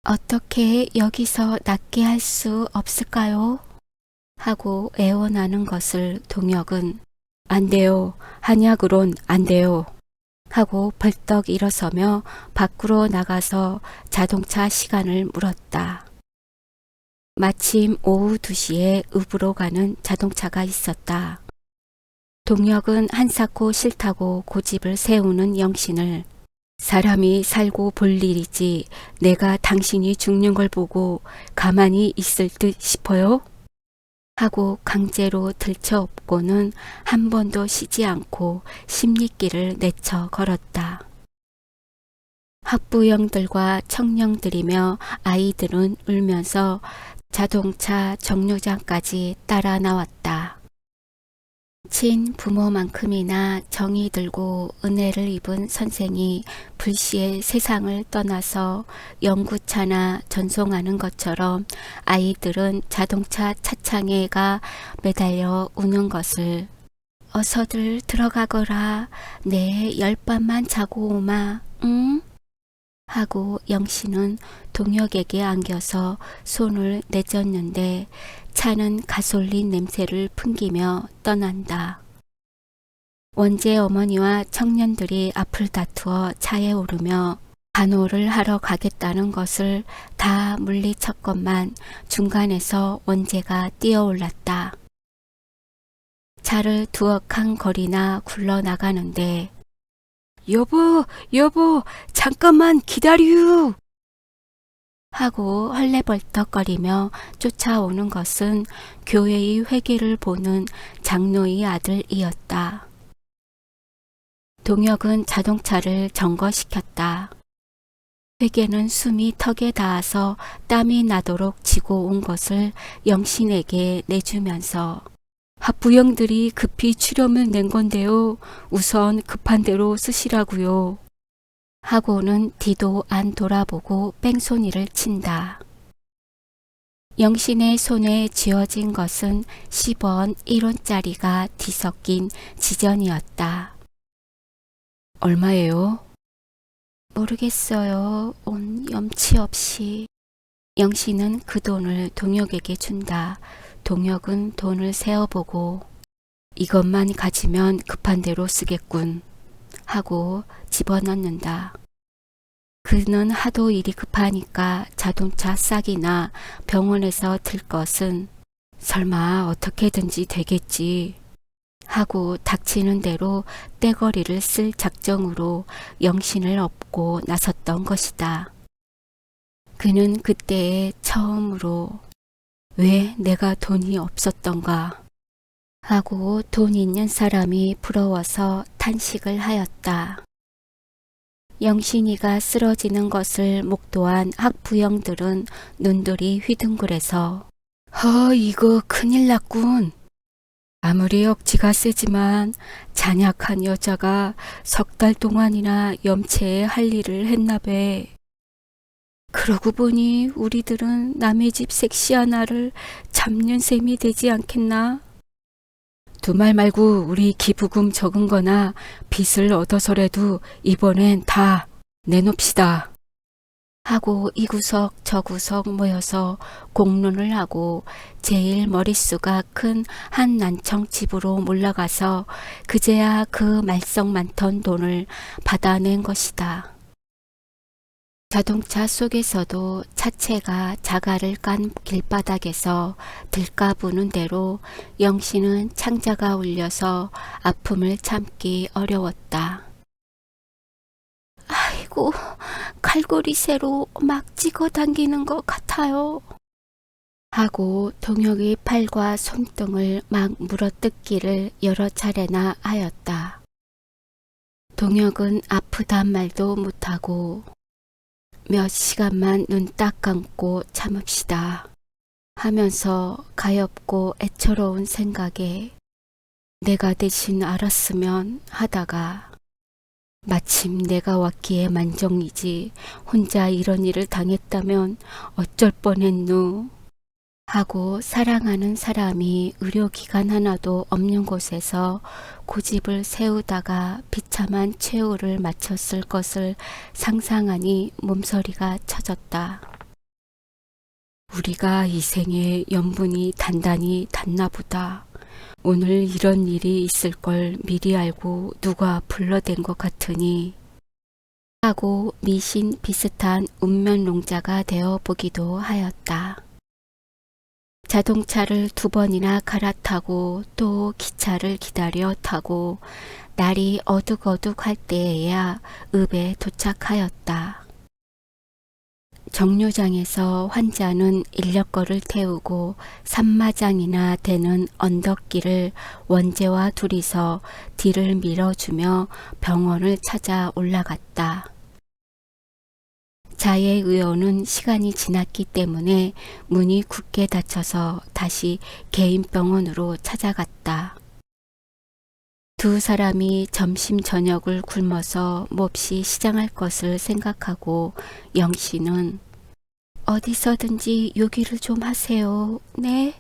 어떻게 여기서 낫게 할 수 없을까요? 하고 애원하는 것을 동혁은 안 돼요. 한약으론 안 돼요. 하고 벌떡 일어서며 밖으로 나가서 자동차 시간을 물었다. 마침 오후 2시에 읍으로 가는 자동차가 있었다. 동혁은 한사코 싫다고 고집을 세우는 영신을 사람이 살고 볼 일이지 내가 당신이 죽는 걸 보고 가만히 있을 듯 싶어요? 하고 강제로 들쳐업고는 한 번도 쉬지 않고 십리길을 내쳐 걸었다. 학부형들과 청년들이며 아이들은 울면서 자동차 정류장까지 따라 나왔다. 친부모만큼이나 정이 들고 은혜를 입은 선생이 불시에 세상을 떠나서 연구차나 전송하는 것처럼 아이들은 자동차 차창에가 매달려 우는 것을 어서들 들어가거라. 내 열밤만 자고 오마. 응? 하고 영신은 동혁에게 안겨서 손을 내젓는데 차는 가솔린 냄새를 풍기며 떠난다. 원재 어머니와 청년들이 앞을 다투어 차에 오르며 간호를 하러 가겠다는 것을 다 물리쳤건만 중간에서 원재가 뛰어올랐다. 차를 두어 칸 거리나 굴러나가는데 여보, 잠깐만 기다려! 하고 헐레벌떡거리며 쫓아오는 것은 교회의 회계를 보는 장로의 아들이었다. 동혁은 자동차를 점거시켰다. 회계는 숨이 턱에 닿아서 땀이 나도록 지고 온 것을 영신에게 내주면서 학부형들이 급히 출염을 낸 건데요. 우선 급한 대로 쓰시라고요. 하고는 뒤도 안 돌아보고 뺑소니를 친다. 영신의 손에 쥐어진 것은 10원 1원짜리가 뒤섞인 지전이었다. 얼마예요? 모르겠어요. 온 염치 없이. 영신은 그 돈을 동혁에게 준다. 동혁은 돈을 세어보고 이것만 가지면 급한 대로 쓰겠군 하고 집어넣는다. 그는 하도 일이 급하니까 자동차 싹이나 병원에서 들 것은 설마 어떻게든지 되겠지 하고 닥치는 대로 떼거리를 쓸 작정으로 영신을 업고 나섰던 것이다. 그는 그때에 처음으로 왜 내가 돈이 없었던가 하고 돈 있는 사람이 부러워서 탄식을 하였다. 영신이가 쓰러지는 것을 목도한 학부형들은 눈들이 휘둥그레서 이거 큰일 났군. 아무리 억지가 세지만 잔약한 여자가 석 달 동안이나 염체에 할 일을 했나배. 그러고 보니 우리들은 남의 집 섹시한 아를 잡는 셈이 되지 않겠나? 두말 말고 우리 기부금 적은 거나 빚을 얻어서라도 이번엔 다 내놓읍시다. 하고 이구석 저구석 모여서 공론을 하고 제일 머릿수가 큰 한 난청 집으로 몰려가서 그제야 그 말썽 많던 돈을 받아낸 것이다. 자동차 속에서도 차체가 자갈을 깐 길바닥에서 들까부는 대로 영신은 창자가 울려서 아픔을 참기 어려웠다. 아이고, 갈고리쇠로 막 찍어 당기는 것 같아요. 하고 동혁의 팔과 손등을 막 물어뜯기를 여러 차례나 하였다. 동혁은 아프단 말도 못하고 몇 시간만 눈 딱 감고 참읍시다 하면서 가엾고 애처로운 생각에 내가 대신 알았으면 하다가 마침 내가 왔기에 만정이지 혼자 이런 일을 당했다면 어쩔 뻔했누 하고 사랑하는 사람이 의료기관 하나도 없는 곳에서 고집을 세우다가 비참한 최후를 마쳤을 것을 상상하니 몸서리가 쳐졌다. 우리가 이 생에 연분이 단단히 닿나 보다. 오늘 이런 일이 있을 걸 미리 알고 누가 불러댄 것 같으니 하고 미신 비슷한 운면롱자가 되어 보기도 하였다. 자동차를 2번이나 갈아타고 또 기차를 기다려 타고 날이 어둑어둑할 때에야 읍에 도착하였다. 정류장에서 환자는 인력거를 태우고 3마장이나 되는 언덕길을 원재와 둘이서 뒤를 밀어주며 병원을 찾아 올라갔다. 자예의원은 시간이 지났기 때문에 문이 굳게 닫혀서 다시 개인 병원으로 찾아갔다. 두 사람이 점심 저녁을 굶어서 몹시 시장할 것을 생각하고 영신은 어디서든지 요기를 좀 하세요. 네?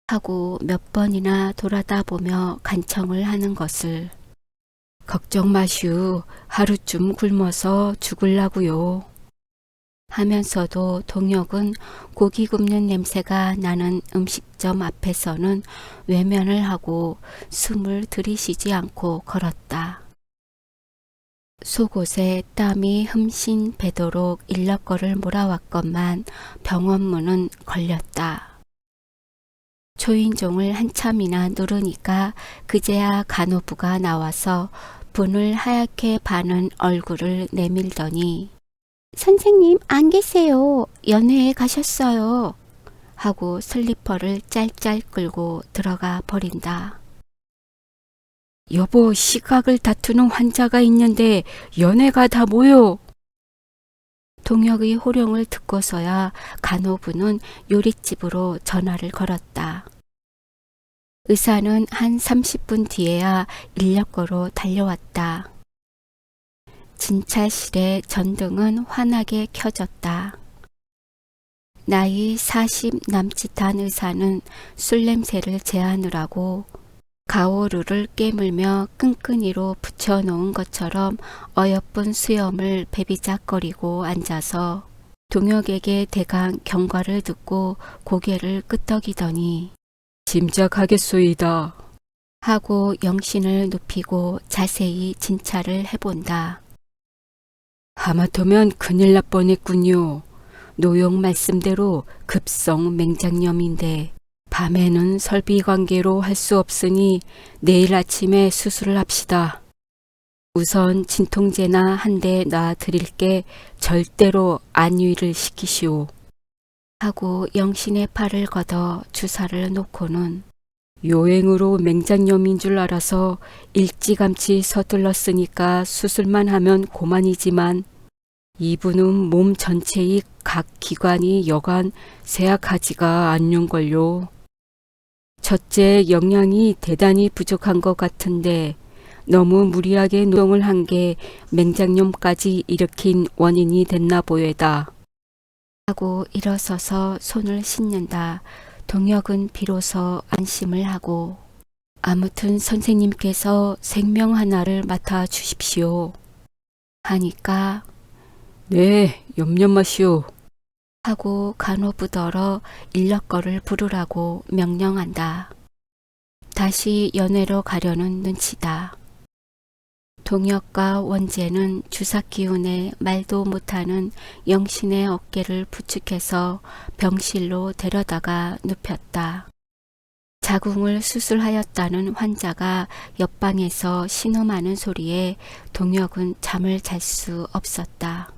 하고 몇 번이나 돌아다 보며 간청을 하는 것을 걱정 마슈. 하루쯤 굶어서 죽을라고요. 하면서도 동혁은 고기 굽는 냄새가 나는 음식점 앞에서는 외면을 하고 숨을 들이쉬지 않고 걸었다. 속옷에 땀이 흠씬 배도록 인력거를 몰아왔건만 병원 문은 걸렸다. 초인종을 한참이나 누르니까 그제야 간호부가 나와서 분을 하얗게 바는 얼굴을 내밀더니 선생님 안 계세요. 연회에 가셨어요. 하고 슬리퍼를 짤짤 끌고 들어가 버린다. 여보, 시각을 다투는 환자가 있는데 연회가 다 뭐요? 동혁의 호령을 듣고서야 간호부는 요릿집으로 전화를 걸었다. 의사는 한 30분 뒤에야 인력거로 달려왔다. 진찰실의 전등은 환하게 켜졌다. 나이 40 남짓한 의사는 술 냄새를 제하느라고 가오루를 깨물며 끈끈이로 붙여놓은 것처럼 어여쁜 수염을 베비작거리고 앉아서 동혁에게 대강 경과를 듣고 고개를 끄덕이더니 짐작하겠소이다 하고 영신을 눕히고 자세히 진찰을 해본다. 하마터면 큰일 날 뻔했군요. 노용 말씀대로 급성 맹장염인데 밤에는 설비 관계로 할 수 없으니 내일 아침에 수술을 합시다. 우선 진통제나 한 대 놔드릴게 절대로 안위를 시키시오. 하고 영신의 팔을 걷어 주사를 놓고는 요행으로 맹장염인 줄 알아서 일찌감치 서둘렀으니까 수술만 하면 고만이지만 이분은 몸 전체의 각 기관이 여간 쇠약하지가 않는걸요. 첫째, 영양이 대단히 부족한 것 같은데 너무 무리하게 노동을 한 게 맹장염까지 일으킨 원인이 됐나 보여다. 하고 일어서서 손을 씻는다. 동혁은 비로소 안심을 하고 아무튼 선생님께서 생명 하나를 맡아 주십시오. 하니까 네, 염려 마시오. 하고 간호부더러 인력거를 부르라고 명령한다. 다시 연회로 가려는 눈치다. 동혁과 원재는 주사 기운에 말도 못하는 영신의 어깨를 부축해서 병실로 데려다가 눕혔다. 자궁을 수술하였다는 환자가 옆방에서 신음하는 소리에 동혁은 잠을 잘 수 없었다.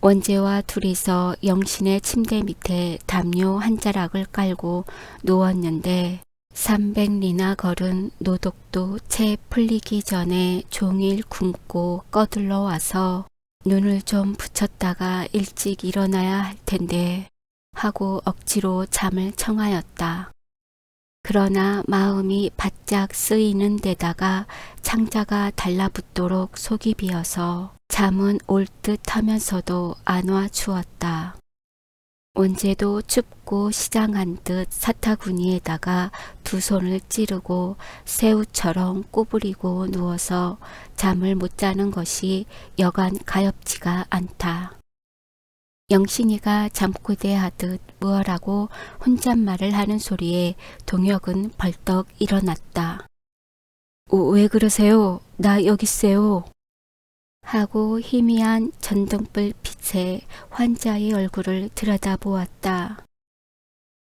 원재와 둘이서 영신의 침대 밑에 담요 한 자락을 깔고 누웠는데 300리나 걸은 노독도 채 풀리기 전에 종일 굶고 꺼들러 와서 눈을 좀 붙였다가 일찍 일어나야 할 텐데 하고 억지로 잠을 청하였다. 그러나 마음이 바짝 쓰이는 데다가 창자가 달라붙도록 속이 비어서 잠은 올 듯 하면서도 안 와 주었다. 원재도 춥고 시장한 듯 사타구니에다가 두 손을 찌르고 새우처럼 구부리고 누워서 잠을 못 자는 것이 여간 가엾지가 않다. 영신이가 잠꼬대 하듯 무어라고 혼잣말을 하는 소리에 동혁은 벌떡 일어났다. 왜 그러세요? 나 여기 있어요. 하고 희미한 전등불 빛에 환자의 얼굴을 들여다보았다.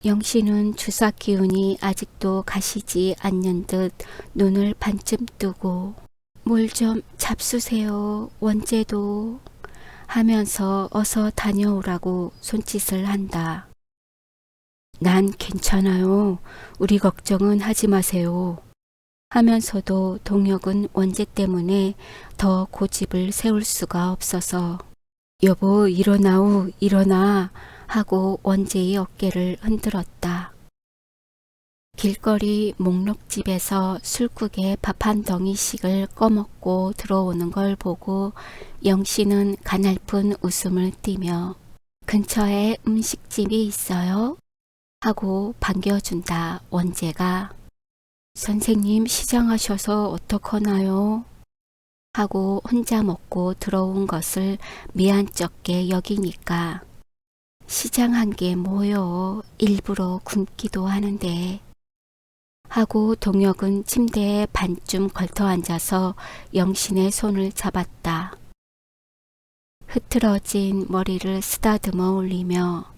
영신은 주사 기운이 아직도 가시지 않는 듯 눈을 반쯤 뜨고 뭘 좀 잡수세요, 원재도 하면서 어서 다녀오라고 손짓을 한다. 난 괜찮아요. 우리 걱정은 하지 마세요. 하면서도 동혁은 원재 때문에 더 고집을 세울 수가 없어서 여보 일어나오 일어나 하고 원재의 어깨를 흔들었다. 길거리 목록집에서 술국에 밥 한 덩이씩을 꺼먹고 들어오는 걸 보고 영신은 가냘픈 웃음을 띠며 근처에 음식집이 있어요? 하고 반겨준다. 원재가 선생님 시장하셔서 어떡하나요? 하고 혼자 먹고 들어온 것을 미안쩍게 여기니까 시장한 게 뭐요? 일부러 굶기도 하는데 하고 동혁은 침대에 반쯤 걸터 앉아서 영신의 손을 잡았다. 흐트러진 머리를 쓰다듬어 올리며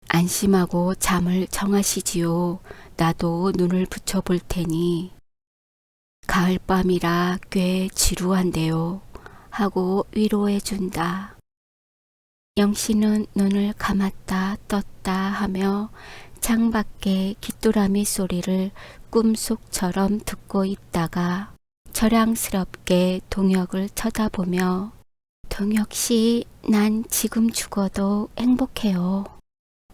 안심하고 잠을 청하시지요. 나도 눈을 붙여볼 테니. 가을밤이라 꽤 지루한데요. 하고 위로해준다. 영신은 눈을 감았다 떴다 하며 창밖의 귀뚜라미 소리를 꿈속처럼 듣고 있다가 처량스럽게 동혁을 쳐다보며 동혁씨, 난 지금 죽어도 행복해요.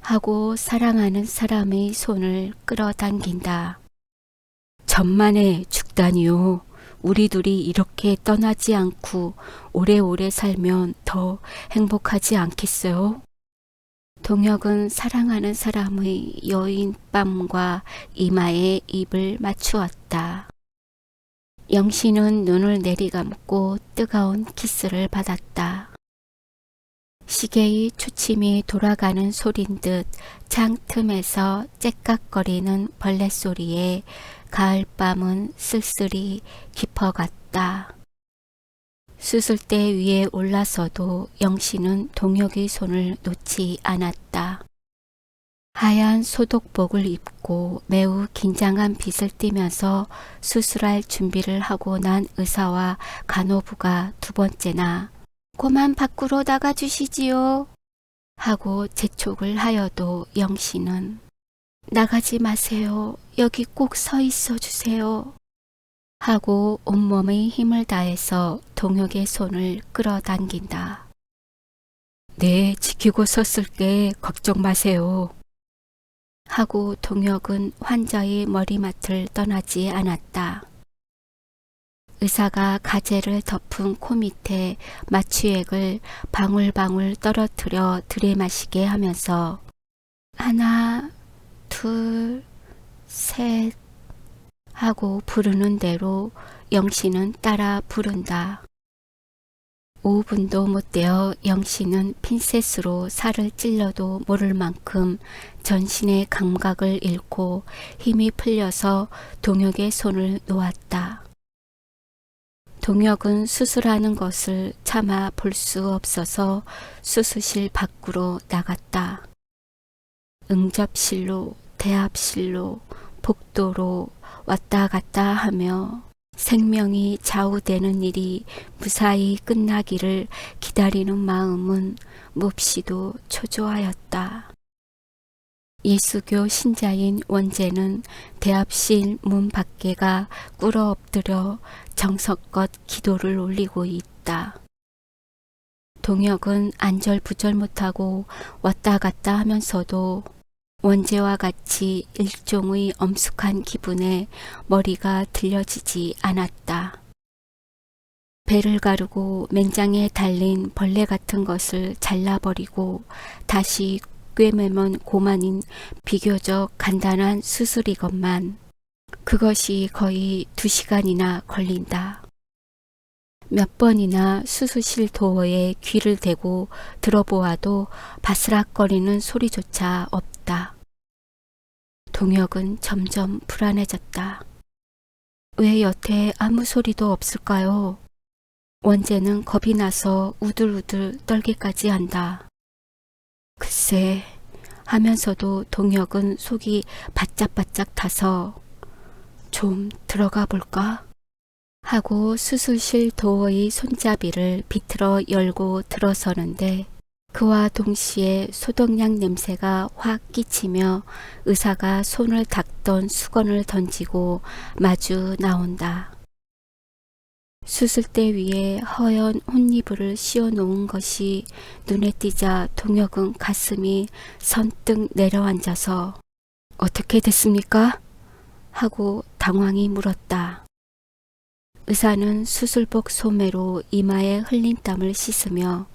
하고 사랑하는 사람의 손을 끌어당긴다. 천만에 죽다니요. 우리 둘이 이렇게 떠나지 않고 오래오래 살면 더 행복하지 않겠어요? 동혁은 사랑하는 사람의 여인 뺨과 이마에 입을 맞추었다. 영신은 눈을 내리감고 뜨거운 키스를 받았다. 시계의 초침이 돌아가는 소린 듯 창 틈에서 째깍거리는 벌레 소리에 가을밤은 쓸쓸히 깊어갔다. 수술대 위에 올라서도 영신은 동혁의 손을 놓지 않았다. 하얀 소독복을 입고 매우 긴장한 빛을 띠면서 수술할 준비를 하고 난 의사와 간호부가 두 번째나 "그만 밖으로 나가주시지요." 하고 재촉을 하여도 영신은 "나가지 마세요. 여기 꼭 서 있어 주세요." 하고 온몸의 힘을 다해서 동혁의 손을 끌어당긴다. "네, 지키고 섰을게. 걱정 마세요." 하고 동혁은 환자의 머리맡을 떠나지 않았다. 의사가 가재를 덮은 코 밑에 마취액을 방울방울 떨어뜨려 들이마시게 하면서 "하나, 둘, 셋" 하고 부르는 대로 영신은 따라 부른다. 5분도 못 되어 영신은 핀셋으로 살을 찔러도 모를 만큼 전신의 감각을 잃고 힘이 풀려서 동혁의 손을 놓았다. 동혁은 수술하는 것을 차마 볼 수 없어서 수술실 밖으로 나갔다. 응접실로, 대합실로, 복도로 왔다 갔다 하며 생명이 좌우되는 일이 무사히 끝나기를 기다리는 마음은 몹시도 초조하였다. 예수교 신자인 원재는 대합실 문 밖에가 꿇어 엎드려 정성껏 기도를 올리고 있다. 동혁은 안절부절 못하고 왔다 갔다 하면서도 원재와 같이 일종의 엄숙한 기분에 머리가 들려지지 않았다. 배를 가르고 맨장에 달린 벌레 같은 것을 잘라버리고 다시 꿰매면 고만인 비교적 간단한 수술이건만 그것이 거의 2시간이나 걸린다. 몇 번이나 수술실 도어에 귀를 대고 들어보아도 바스락거리는 소리조차 없다. 동혁은 점점 불안해졌다. 왜 여태 아무 소리도 없을까요? 원재는 겁이 나서 우들우들 떨기까지 한다. 글쎄 하면서도 동혁은 속이 바짝바짝 타서 좀 들어가 볼까? 하고 수술실 도어의 손잡이를 비틀어 열고 들어서는데 그와 동시에 소독약 냄새가 확 끼치며 의사가 손을 닦던 수건을 던지고 마주 나온다. 수술대 위에 허연 혼이불을 씌워놓은 것이 눈에 띄자 동혁은 가슴이 선뜻 내려앉아서 "어떻게 됐습니까?" 하고 당황히 물었다. 의사는 수술복 소매로 이마에 흘린 땀을 씻으며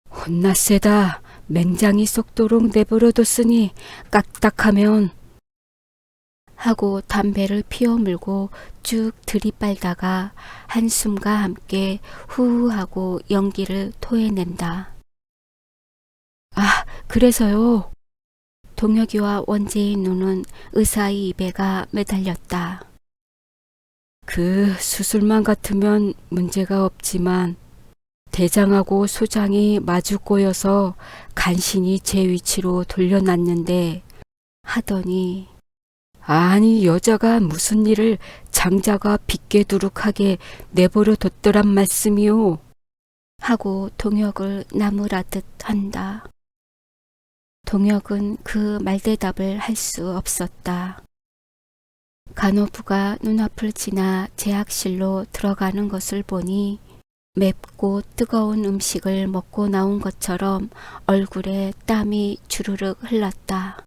"혼나세다. 맹장이 썩도록 내버려뒀으니 까딱하면" 하고 담배를 피워 물고 쭉 들이빨다가 한숨과 함께 후하고 연기를 토해낸다. "아, 그래서요." 동혁이와 원재의 눈은 의사의 입에가 매달렸다. "그 수술만 같으면 문제가 없지만 대장하고 소장이 마주 꼬여서 간신히 제 위치로 돌려놨는데" 하더니 "아니 여자가 무슨 일을 장자가 빗개두룩하게 내버려 뒀더란 말씀이오." 하고 동혁을 나무라듯 한다. 동혁은 그 말대답을 할 수 없었다. 간호부가 눈앞을 지나 제약실로 들어가는 것을 보니 맵고 뜨거운 음식을 먹고 나온 것처럼 얼굴에 땀이 주르륵 흘렀다.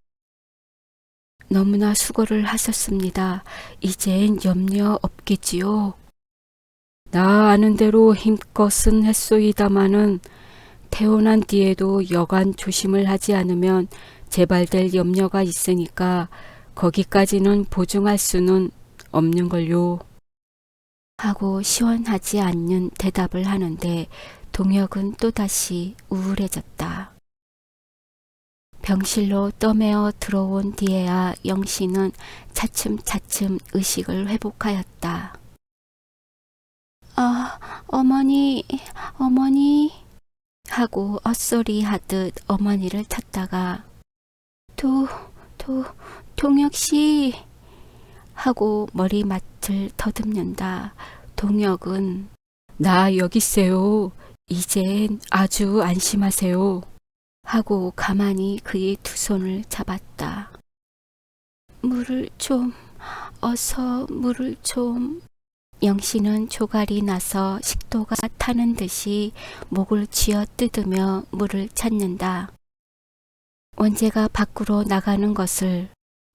"너무나 수고를 하셨습니다. 이젠 염려 없겠지요?" "나 아는 대로 힘껏은 했소이다마는 태어난 뒤에도 여간 조심을 하지 않으면 재발될 염려가 있으니까 거기까지는 보증할 수는 없는걸요." 하고 시원하지 않는 대답을 하는데 동혁은 또다시 우울해졌다. 병실로 떠매어 들어온 뒤에야 영신은 차츰차츰 의식을 회복하였다. 아, 어머니, 어머니 하고 헛소리 하듯 어머니를 찾다가 도, 동혁씨 하고 머리맡을 더듬는다. 동혁은 나 여기 있어요. 이젠 아주 안심하세요. 하고 가만히 그의 두 손을 잡았다. 물을 좀, 어서 물을 좀. 영씨는 조갈이 나서 식도가 타는 듯이 목을 쥐어 뜯으며 물을 찾는다. 원재가 밖으로 나가는 것을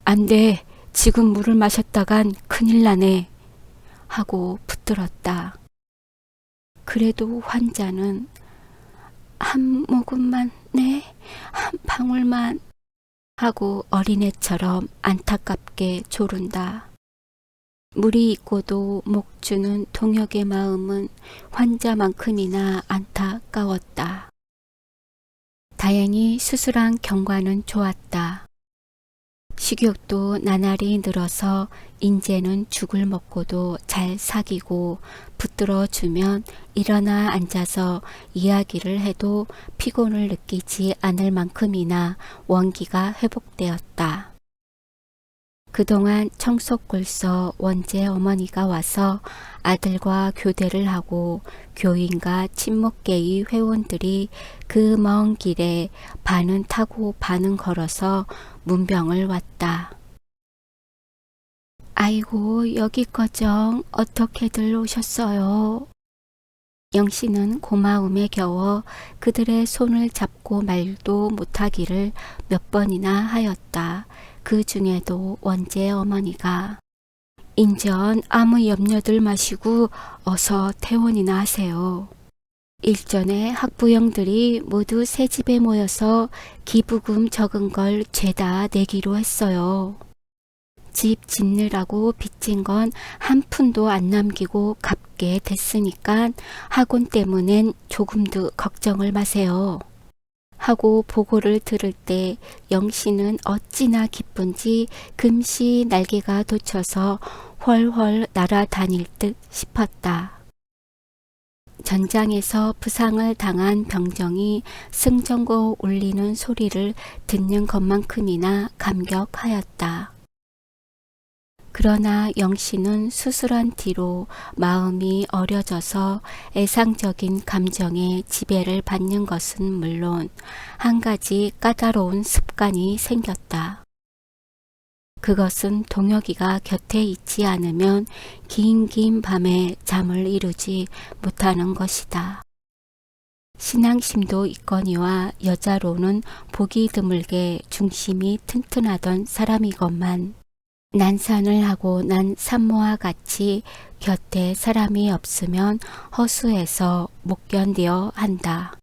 안 돼, 지금 물을 마셨다간 큰일 나네 하고 붙들었다. 그래도 환자는 한 모금만, 네, 한 방울만 하고 어린애처럼 안타깝게 조른다. 물이 있고도 목 주는 동혁의 마음은 환자만큼이나 안타까웠다. 다행히 수술한 경과는 좋았다. 식욕도 나날이 늘어서 인제는 죽을 먹고도 잘 사귀고 붙들어 주면 일어나 앉아서 이야기를 해도 피곤을 느끼지 않을 만큼이나 원기가 회복되었다. 그동안 청소골서 원재 어머니가 와서 아들과 교대를 하고 교인과 친목계의 회원들이 그 먼 길에 반은 타고 반은 걸어서 문병을 왔다. 아이고 여기꺼정 어떻게들 오셨어요? 영씨는 고마움에 겨워 그들의 손을 잡고 말도 못하기를 몇 번이나 하였다. 그 중에도 원재 어머니가 인전 아무 염려들 마시고 어서 퇴원이나 하세요. 일전에 학부형들이 모두 새 집에 모여서 기부금 적은 걸 죄다 내기로 했어요. 집 짓느라고 빚진 건 한 푼도 안 남기고 갚게 됐으니까 학원 때문엔 조금도 걱정을 마세요. 하고 보고를 들을 때 영씨는 어찌나 기쁜지 금시 날개가 돋쳐서 훨훨 날아다닐 듯 싶었다. 전장에서 부상을 당한 병정이 승전고 울리는 소리를 듣는 것만큼이나 감격하였다. 그러나 영씨는 수술한 뒤로 마음이 어려져서 애상적인 감정에 지배를 받는 것은 물론 한 가지 까다로운 습관이 생겼다. 그것은 동혁이가 곁에 있지 않으면 긴 밤에 잠을 이루지 못하는 것이다. 신앙심도 있거니와 여자로는 보기 드물게 중심이 튼튼하던 사람이건만 난산을 하고 난 산모와 같이 곁에 사람이 없으면 허수해서 못 견뎌 한다.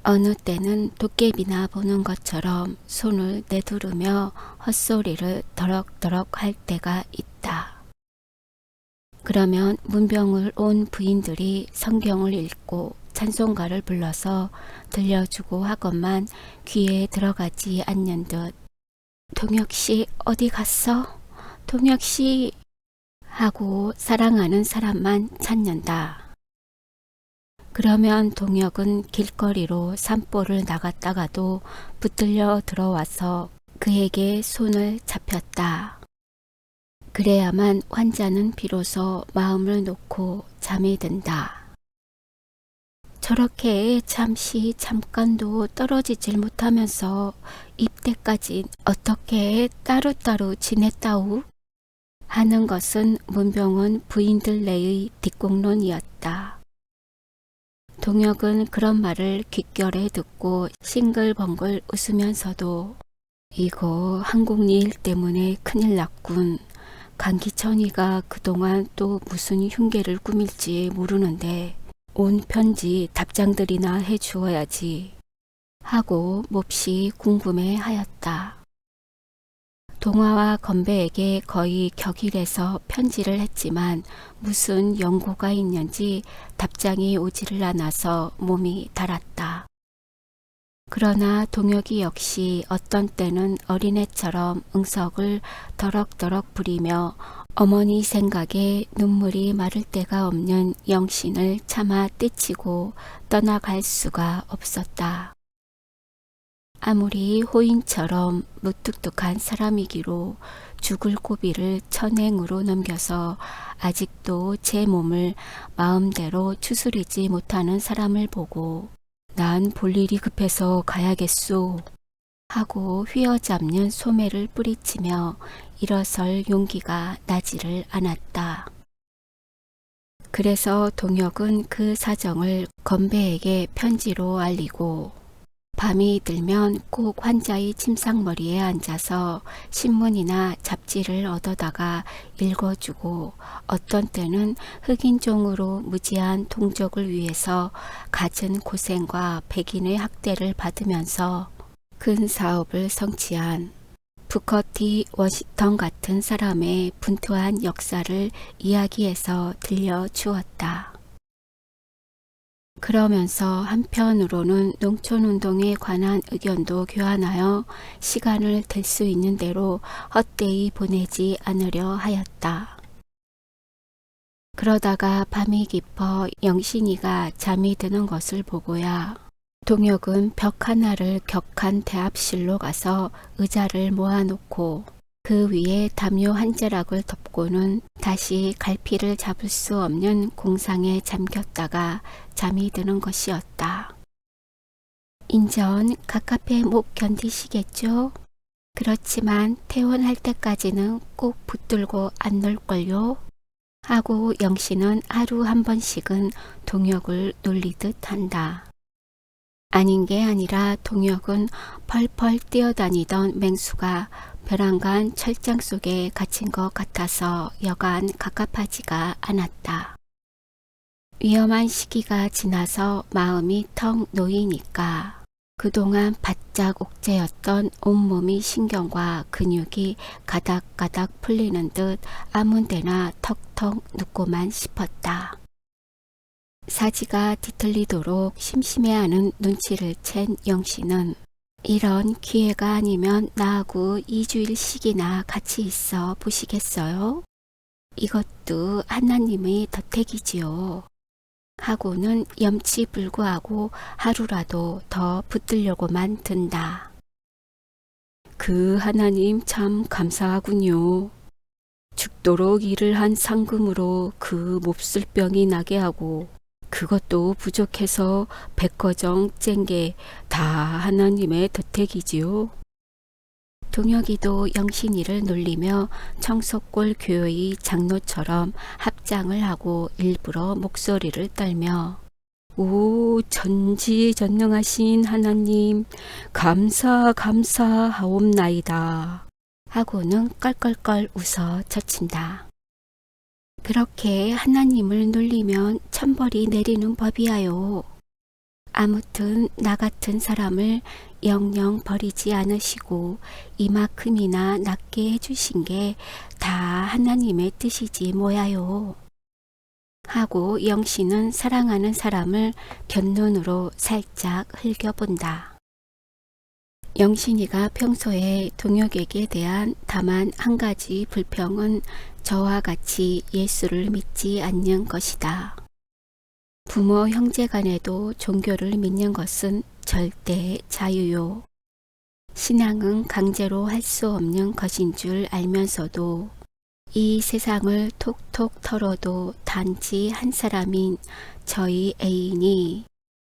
어느 때는 도깨비나 보는 것처럼 손을 내두르며 헛소리를 더럭더럭 할 때가 있다. 그러면 문병을 온 부인들이 성경을 읽고 찬송가를 불러서 들려주고 하건만 귀에 들어가지 않는 듯 동혁씨 어디 갔어? 동혁씨 하고 사랑하는 사람만 찾는다. 그러면 동혁은 길거리로 산보를 나갔다가도 붙들려 들어와서 그에게 손을 잡혔다. 그래야만 환자는 비로소 마음을 놓고 잠이 든다. 저렇게 잠깐도 떨어지질 못하면서 입대까지 어떻게 따로따로 지냈다우? 하는 것은 문병은 부인들 내의 뒷공론이었다. 동혁은 그런 말을 귓결에 듣고 싱글벙글 웃으면서도 이거 한국일 때문에 큰일 났군. 강기천이가 그동안 또 무슨 흉계를 꾸밀지 모르는데 온 편지 답장들이나 해주어야지 하고 몹시 궁금해하였다. 동화와 건배에게 거의 격일해서 편지를 했지만 무슨 연고가 있는지 답장이 오지를 않아서 몸이 달았다. 그러나 동혁이 역시 어떤 때는 어린애처럼 응석을 더럭더럭 부리며 어머니 생각에 눈물이 마를 데가 없는 영신을 차마 떼치고 떠나갈 수가 없었다. 아무리 호인처럼 무뚝뚝한 사람이기로 죽을 고비를 천행으로 넘겨서 아직도 제 몸을 마음대로 추스리지 못하는 사람을 보고 난 볼 일이 급해서 가야겠소 하고 휘어잡는 소매를 뿌리치며 일어설 용기가 나지를 않았다. 그래서 동혁은 그 사정을 건배에게 편지로 알리고 밤이 들면 꼭 환자의 침상머리에 앉아서 신문이나 잡지를 얻어다가 읽어주고 어떤 때는 흑인종으로 무지한 동족을 위해서 갖은 고생과 백인의 학대를 받으면서 큰 사업을 성취한 부커 T 워싱턴 같은 사람의 분투한 역사를 이야기해서 들려주었다. 그러면서 한편으로는 농촌운동에 관한 의견도 교환하여 시간을 될 수 있는 대로 헛되이 보내지 않으려 하였다. 그러다가 밤이 깊어 영신이가 잠이 드는 것을 보고야 동혁은 벽 하나를 격한 대합실로 가서 의자를 모아놓고 그 위에 담요 한 자락을 덮고는 다시 갈피를 잡을 수 없는 공상에 잠겼다가 잠이 드는 것이었다. 인전 갑갑해 못 견디시겠죠? 그렇지만 퇴원할 때까지는 꼭 붙들고 안 놀걸요? 하고 영신은 하루 한 번씩은 동혁을 놀리듯 한다. 아닌 게 아니라 동혁은 펄펄 뛰어다니던 맹수가 벼랑간 철장 속에 갇힌 것 같아서 여간 갑갑하지가 않았다. 위험한 시기가 지나서 마음이 턱 놓이니까 그동안 바짝 옥죄였던 온몸의 신경과 근육이 가닥가닥 풀리는 듯 아무 데나 턱턱 눕고만 싶었다. 사지가 뒤틀리도록 심심해하는 눈치를 챈 영신은 이런 기회가 아니면 나하고 2주일씩이나 같이 있어 보시겠어요? 이것도 하나님의 덕택이지요. 하고는 염치불구하고 하루라도 더 붙들려고만 든다. 그 하나님 참 감사하군요. 죽도록 일을 한 상금으로 그 몹쓸 병이 나게 하고 그것도 부족해서 백거정 짠 게 다 하나님의 덕택이지요. 동혁이도 영신이를 놀리며 청석골 교회의 장로처럼 합장을 하고 일부러 목소리를 떨며 오 전지전능하신 하나님 감사하옵나이다 하고는 껄껄껄 웃어 젖힌다. 그렇게 하나님을 놀리면 천벌이 내리는 법이야요. 아무튼 나 같은 사람을 영영 버리지 않으시고 이만큼이나 낫게 해주신 게 다 하나님의 뜻이지 뭐야요. 하고 영신은 사랑하는 사람을 곁눈으로 살짝 흘겨본다. 영신이가 평소에 동혁에게 대한 다만 한 가지 불평은 저와 같이 예수를 믿지 않는 것이다. 부모 형제 간에도 종교를 믿는 것은 절대 자유요. 신앙은 강제로 할 수 없는 것인 줄 알면서도 이 세상을 톡톡 털어도 단지 한 사람인 저희 애인이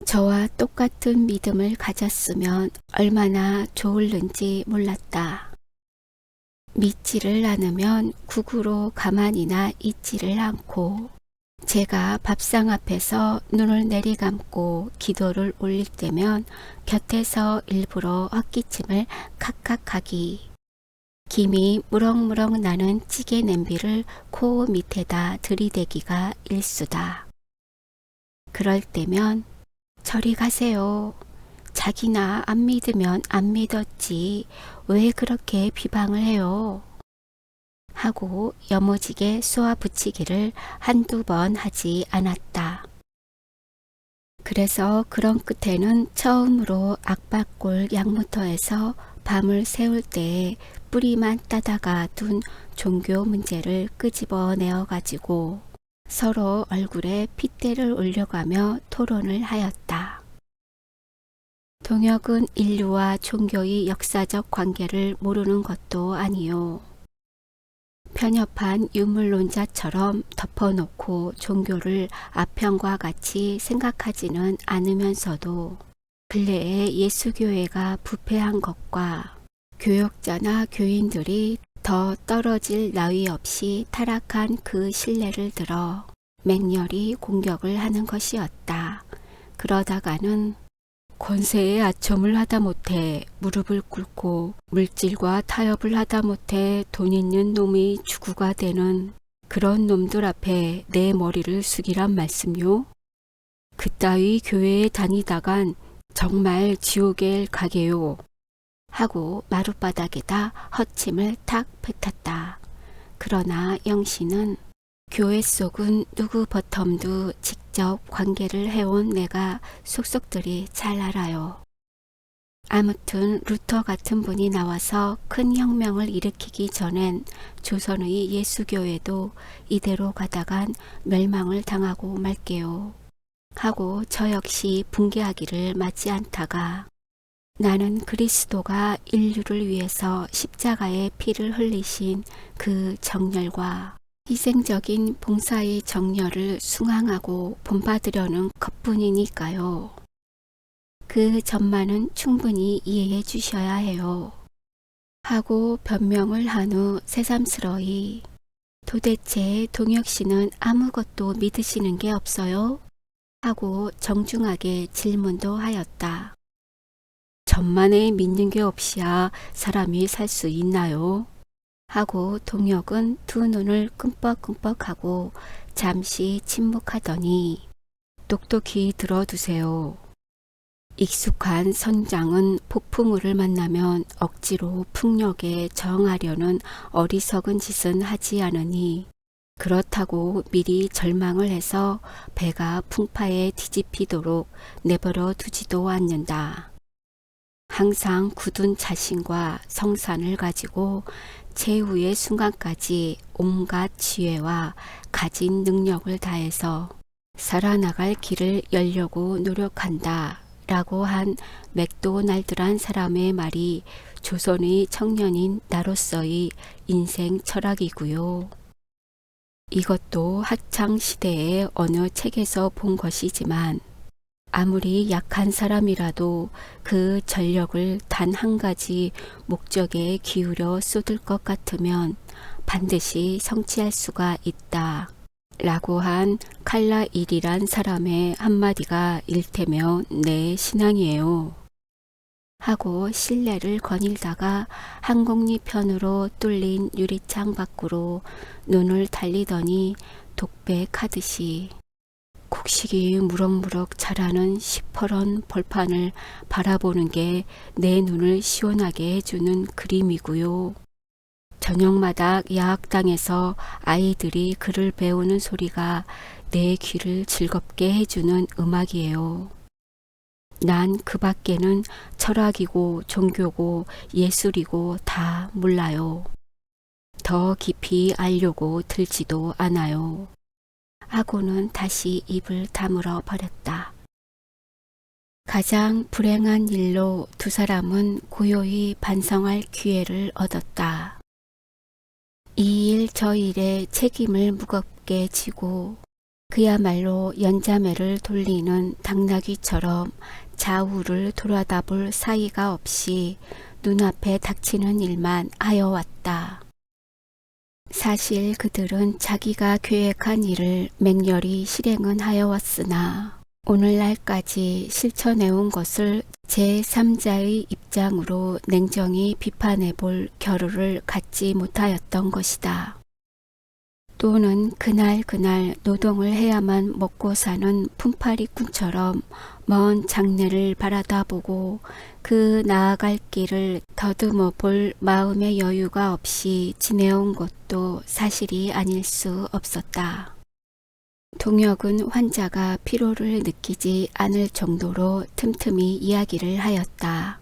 저와 똑같은 믿음을 가졌으면 얼마나 좋을는지 몰랐다. 믿지를 않으면 국으로 가만히나 있지를 않고 제가 밥상 앞에서 눈을 내리감고 기도를 올릴 때면 곁에서 일부러 헛기침을 칵칵하기, 김이 무럭무럭 나는 찌개 냄비를 코 밑에다 들이대기가 일수다. 그럴 때면 저리 가세요. 자기나 안 믿으면 안 믿었지 왜 그렇게 비방을 해요. 하고 여무지게 쏘아붙이기를 한두 번 하지 않았다. 그래서 그런 끝에는 처음으로 악바골 양무터에서 밤을 새울 때에 뿌리만 따다가 둔 종교 문제를 끄집어내어 가지고 서로 얼굴에 핏대를 올려가며 토론을 하였다. 동혁은 인류와 종교의 역사적 관계를 모르는 것도 아니요. 편협한 유물론자처럼 덮어놓고 종교를 아편과 같이 생각하지는 않으면서도 근래에 예수교회가 부패한 것과 교역자나 교인들이 더 떨어질 나위 없이 타락한 그 신뢰를 들어 맹렬히 공격을 하는 것이었다. 그러다가는 권세에 아첨을 하다못해 무릎을 꿇고 물질과 타협을 하다못해 돈 있는 놈이 주구가 되는 그런 놈들 앞에 내 머리를 숙이란 말씀요? 그따위 교회에 다니다간 정말 지옥에 가게요. 하고 마룻바닥에다 헛침을 탁 뱉었다. 그러나 영신은 교회 속은 누구 버텀도 직접 관계를 해온 내가 속속들이 잘 알아요. 아무튼 루터 같은 분이 나와서 큰 혁명을 일으키기 전엔 조선의 예수교회도 이대로 가다간 멸망을 당하고 말게요. 하고 저 역시 붕괴하기를 맞지 않다가 나는 그리스도가 인류를 위해서 십자가의 피를 흘리신 그 정열과 희생적인 봉사의 정열을 숭앙하고 본받으려는 것뿐이니까요. 그 점만은 충분히 이해해 주셔야 해요. 하고 변명을 한 후 새삼스러이 도대체 동혁 씨는 아무것도 믿으시는 게 없어요? 하고 정중하게 질문도 하였다. 점만에 믿는 게 없이야 사람이 살 수 있나요? 하고 동혁은 두 눈을 끔뻑끔뻑하고 잠시 침묵하더니 똑똑히 들어두세요. 익숙한 선장은 폭풍우를 만나면 억지로 풍력에 저항하려는 어리석은 짓은 하지 않으니 그렇다고 미리 절망을 해서 배가 풍파에 뒤집히도록 내버려 두지도 않는다. 항상 굳은 자신과 성산을 가지고 최후의 순간까지 온갖 지혜와 가진 능력을 다해서 살아나갈 길을 열려고 노력한다 라고 한 맥도날드란 사람의 말이 조선의 청년인 나로서의 인생 철학이고요. 이것도 학창시대의 어느 책에서 본 것이지만 아무리 약한 사람이라도 그 전력을 단 한 가지 목적에 기울여 쏟을 것 같으면 반드시 성취할 수가 있다. 라고 한 칼라일이란 사람의 한마디가 일테면 내 신앙이에요. 하고 실내를 거닐다가 항공리편으로 뚫린 유리창 밖으로 눈을 달리더니 독백하듯이 곡식이 무럭무럭 자라는 시퍼런 벌판을 바라보는 게 내 눈을 시원하게 해주는 그림이고요. 저녁마다 야학당에서 아이들이 글을 배우는 소리가 내 귀를 즐겁게 해주는 음악이에요. 난 그 밖에는 철학이고 종교고 예술이고 다 몰라요. 더 깊이 알려고 들지도 않아요. 하고는 다시 입을 다물어 버렸다. 가장 불행한 일로 두 사람은 고요히 반성할 기회를 얻었다. 이 일 저 일에 책임을 무겁게 지고 그야말로 연자매를 돌리는 당나귀처럼 좌우를 돌아다볼 사이가 없이 눈앞에 닥치는 일만 하여왔다. 사실 그들은 자기가 계획한 일을 맹렬히 실행은 하여왔으나 오늘날까지 실천해온 것을 제3자의 입장으로 냉정히 비판해볼 겨를을 갖지 못하였던 것이다. 또는 그날 노동을 해야만 먹고 사는 품팔이꾼처럼 먼 장래를 바라다보고 그 나아갈 길을 더듬어 볼 마음의 여유가 없이 지내온 것도 사실이 아닐 수 없었다. 동혁은 환자가 피로를 느끼지 않을 정도로 틈틈이 이야기를 하였다.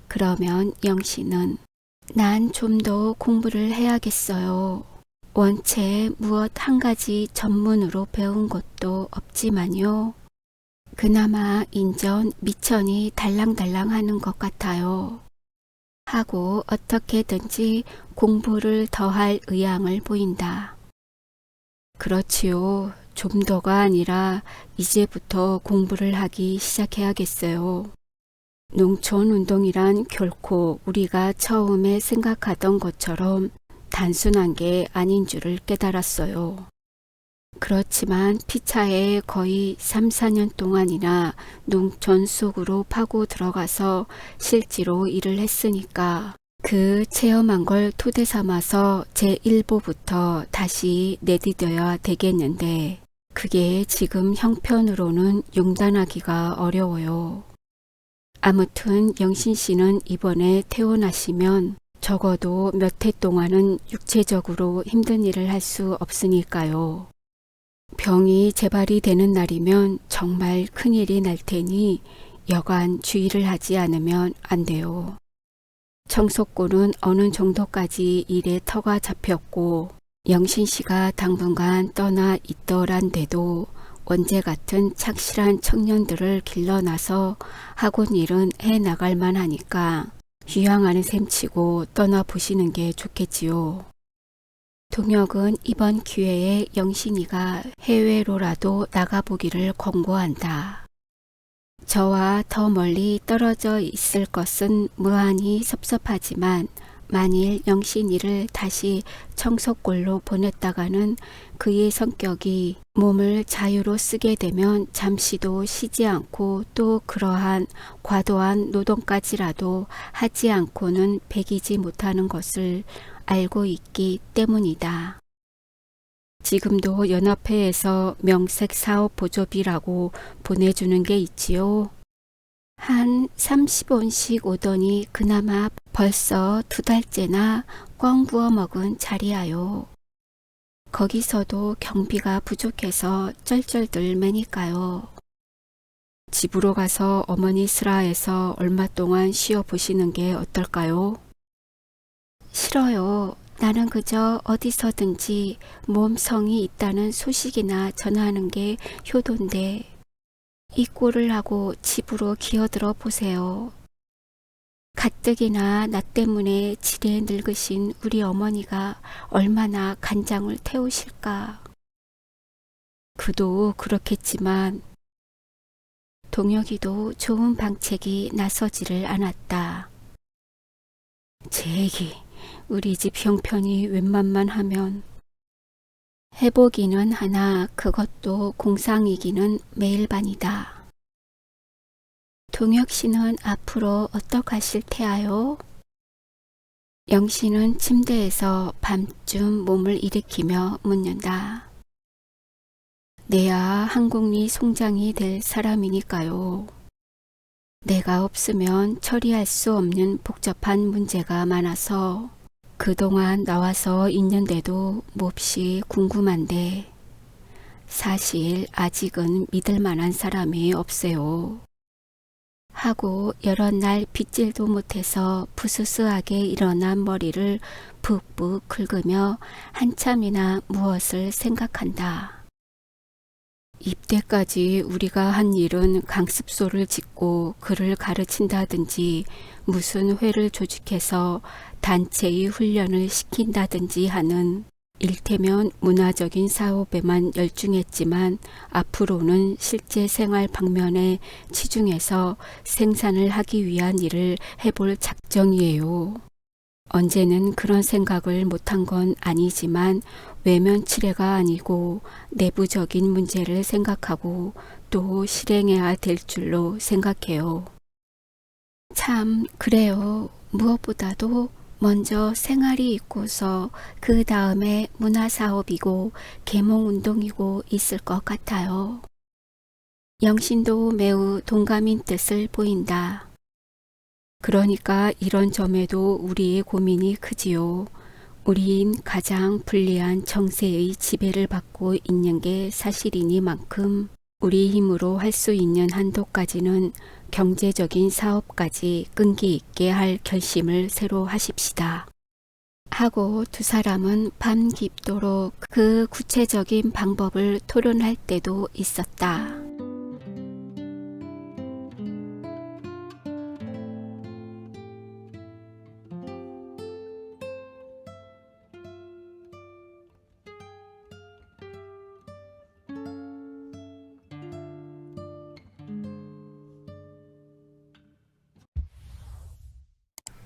그러면 영신은 난 좀 더 공부를 해야겠어요. 원체 무엇 한 가지 전문으로 배운 것도 없지만요. 그나마 인전 미천이 달랑달랑 하는 것 같아요. 하고 어떻게든지 공부를 더할 의향을 보인다. 그렇지요. 좀 더가 아니라 이제부터 공부를 하기 시작해야겠어요. 농촌 운동이란 결코 우리가 처음에 생각하던 것처럼 단순한 게 아닌 줄을 깨달았어요. 그렇지만 피차에 거의 3, 4년 동안이나 농촌 속으로 파고 들어가서 실제로 일을 했으니까 그 체험한 걸 토대 삼아서 제1보부터 다시 내디뎌야 되겠는데 그게 지금 형편으로는 용단하기가 어려워요. 아무튼 영신 씨는 이번에 퇴원하시면 적어도 몇 해 동안은 육체적으로 힘든 일을 할 수 없으니까요. 병이 재발이 되는 날이면 정말 큰일이 날 테니 여간 주의를 하지 않으면 안 돼요. 청석골은 어느 정도까지 일에 터가 잡혔고 영신 씨가 당분간 떠나 있더란데도 원재 같은 착실한 청년들을 길러놔서 학원 일은 해나갈 만하니까 휴양하는 셈치고 떠나보시는 게 좋겠지요. 동혁은 이번 기회에 영신이가 해외로라도 나가보기를 권고한다. 저와 더 멀리 떨어져 있을 것은 무한히 섭섭하지만 만일 영신이를 다시 청석골로 보냈다가는 그의 성격이 몸을 자유로 쓰게 되면 잠시도 쉬지 않고 또 그러한 과도한 노동까지라도 하지 않고는 배기지 못하는 것을 알고 있기 때문이다. 지금도 연합회에서 명색 사업 보조비라고 보내주는 게 있지요. 한 30원씩 오더니 그나마 벌써 2달째나 꽝 부어 먹은 자리야요. 거기서도 경비가 부족해서 쩔쩔들 매니까요. 집으로 가서 어머니 슬하에서 얼마 동안 쉬어보시는 게 어떨까요? 싫어요. 나는 그저 어디서든지 몸성이 있다는 소식이나 전하는 게 효도인데 이 꼴을 하고 집으로 기어들어 보세요. 가뜩이나 나 때문에 지레 늙으신 우리 어머니가 얼마나 간장을 태우실까. 그도 그렇겠지만 동혁이도 좋은 방책이 나서지를 않았다. 제기 우리 집 형편이 웬만만 하면 해보기는 하나 그것도 공상이기는 매일반이다. 동혁 씨는 앞으로 어떡하실 테아요? 영신은 침대에서 밤쯤 몸을 일으키며 묻는다. 내야 한국리 송장이 될 사람이니까요. 내가 없으면 처리할 수 없는 복잡한 문제가 많아서 그동안 나와서 있는데도 몹시 궁금한데 사실 아직은 믿을 만한 사람이 없어요. 하고 여러 날 빗질도 못해서 부스스하게 일어난 머리를 푹푹 긁으며 한참이나 무엇을 생각한다. 입대까지 우리가 한 일은 강습소를 짓고 글을 가르친다든지 무슨 회를 조직해서 단체의 훈련을 시킨다든지 하는 일테면 문화적인 사업에만 열중했지만 앞으로는 실제 생활 방면에 치중해서 생산을 하기 위한 일을 해볼 작정이에요. 언제는 그런 생각을 못한 건 아니지만 외면 치레가 아니고 내부적인 문제를 생각하고 또 실행해야 될 줄로 생각해요. 참 그래요. 무엇보다도 먼저 생활이 있고서 그 다음에 문화사업이고 계몽운동이고 있을 것 같아요. 영신도 매우 동감인 뜻을 보인다. 그러니까 이런 점에도 우리의 고민이 크지요. 우린 가장 불리한 정세의 지배를 받고 있는 게 사실이니만큼 우리 힘으로 할 수 있는 한도까지는 경제적인 사업까지 끈기 있게 할 결심을 새로 하십시다. 하고 두 사람은 밤 깊도록 그 구체적인 방법을 토론할 때도 있었다.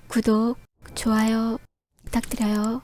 구독, 좋아요 부탁드려요.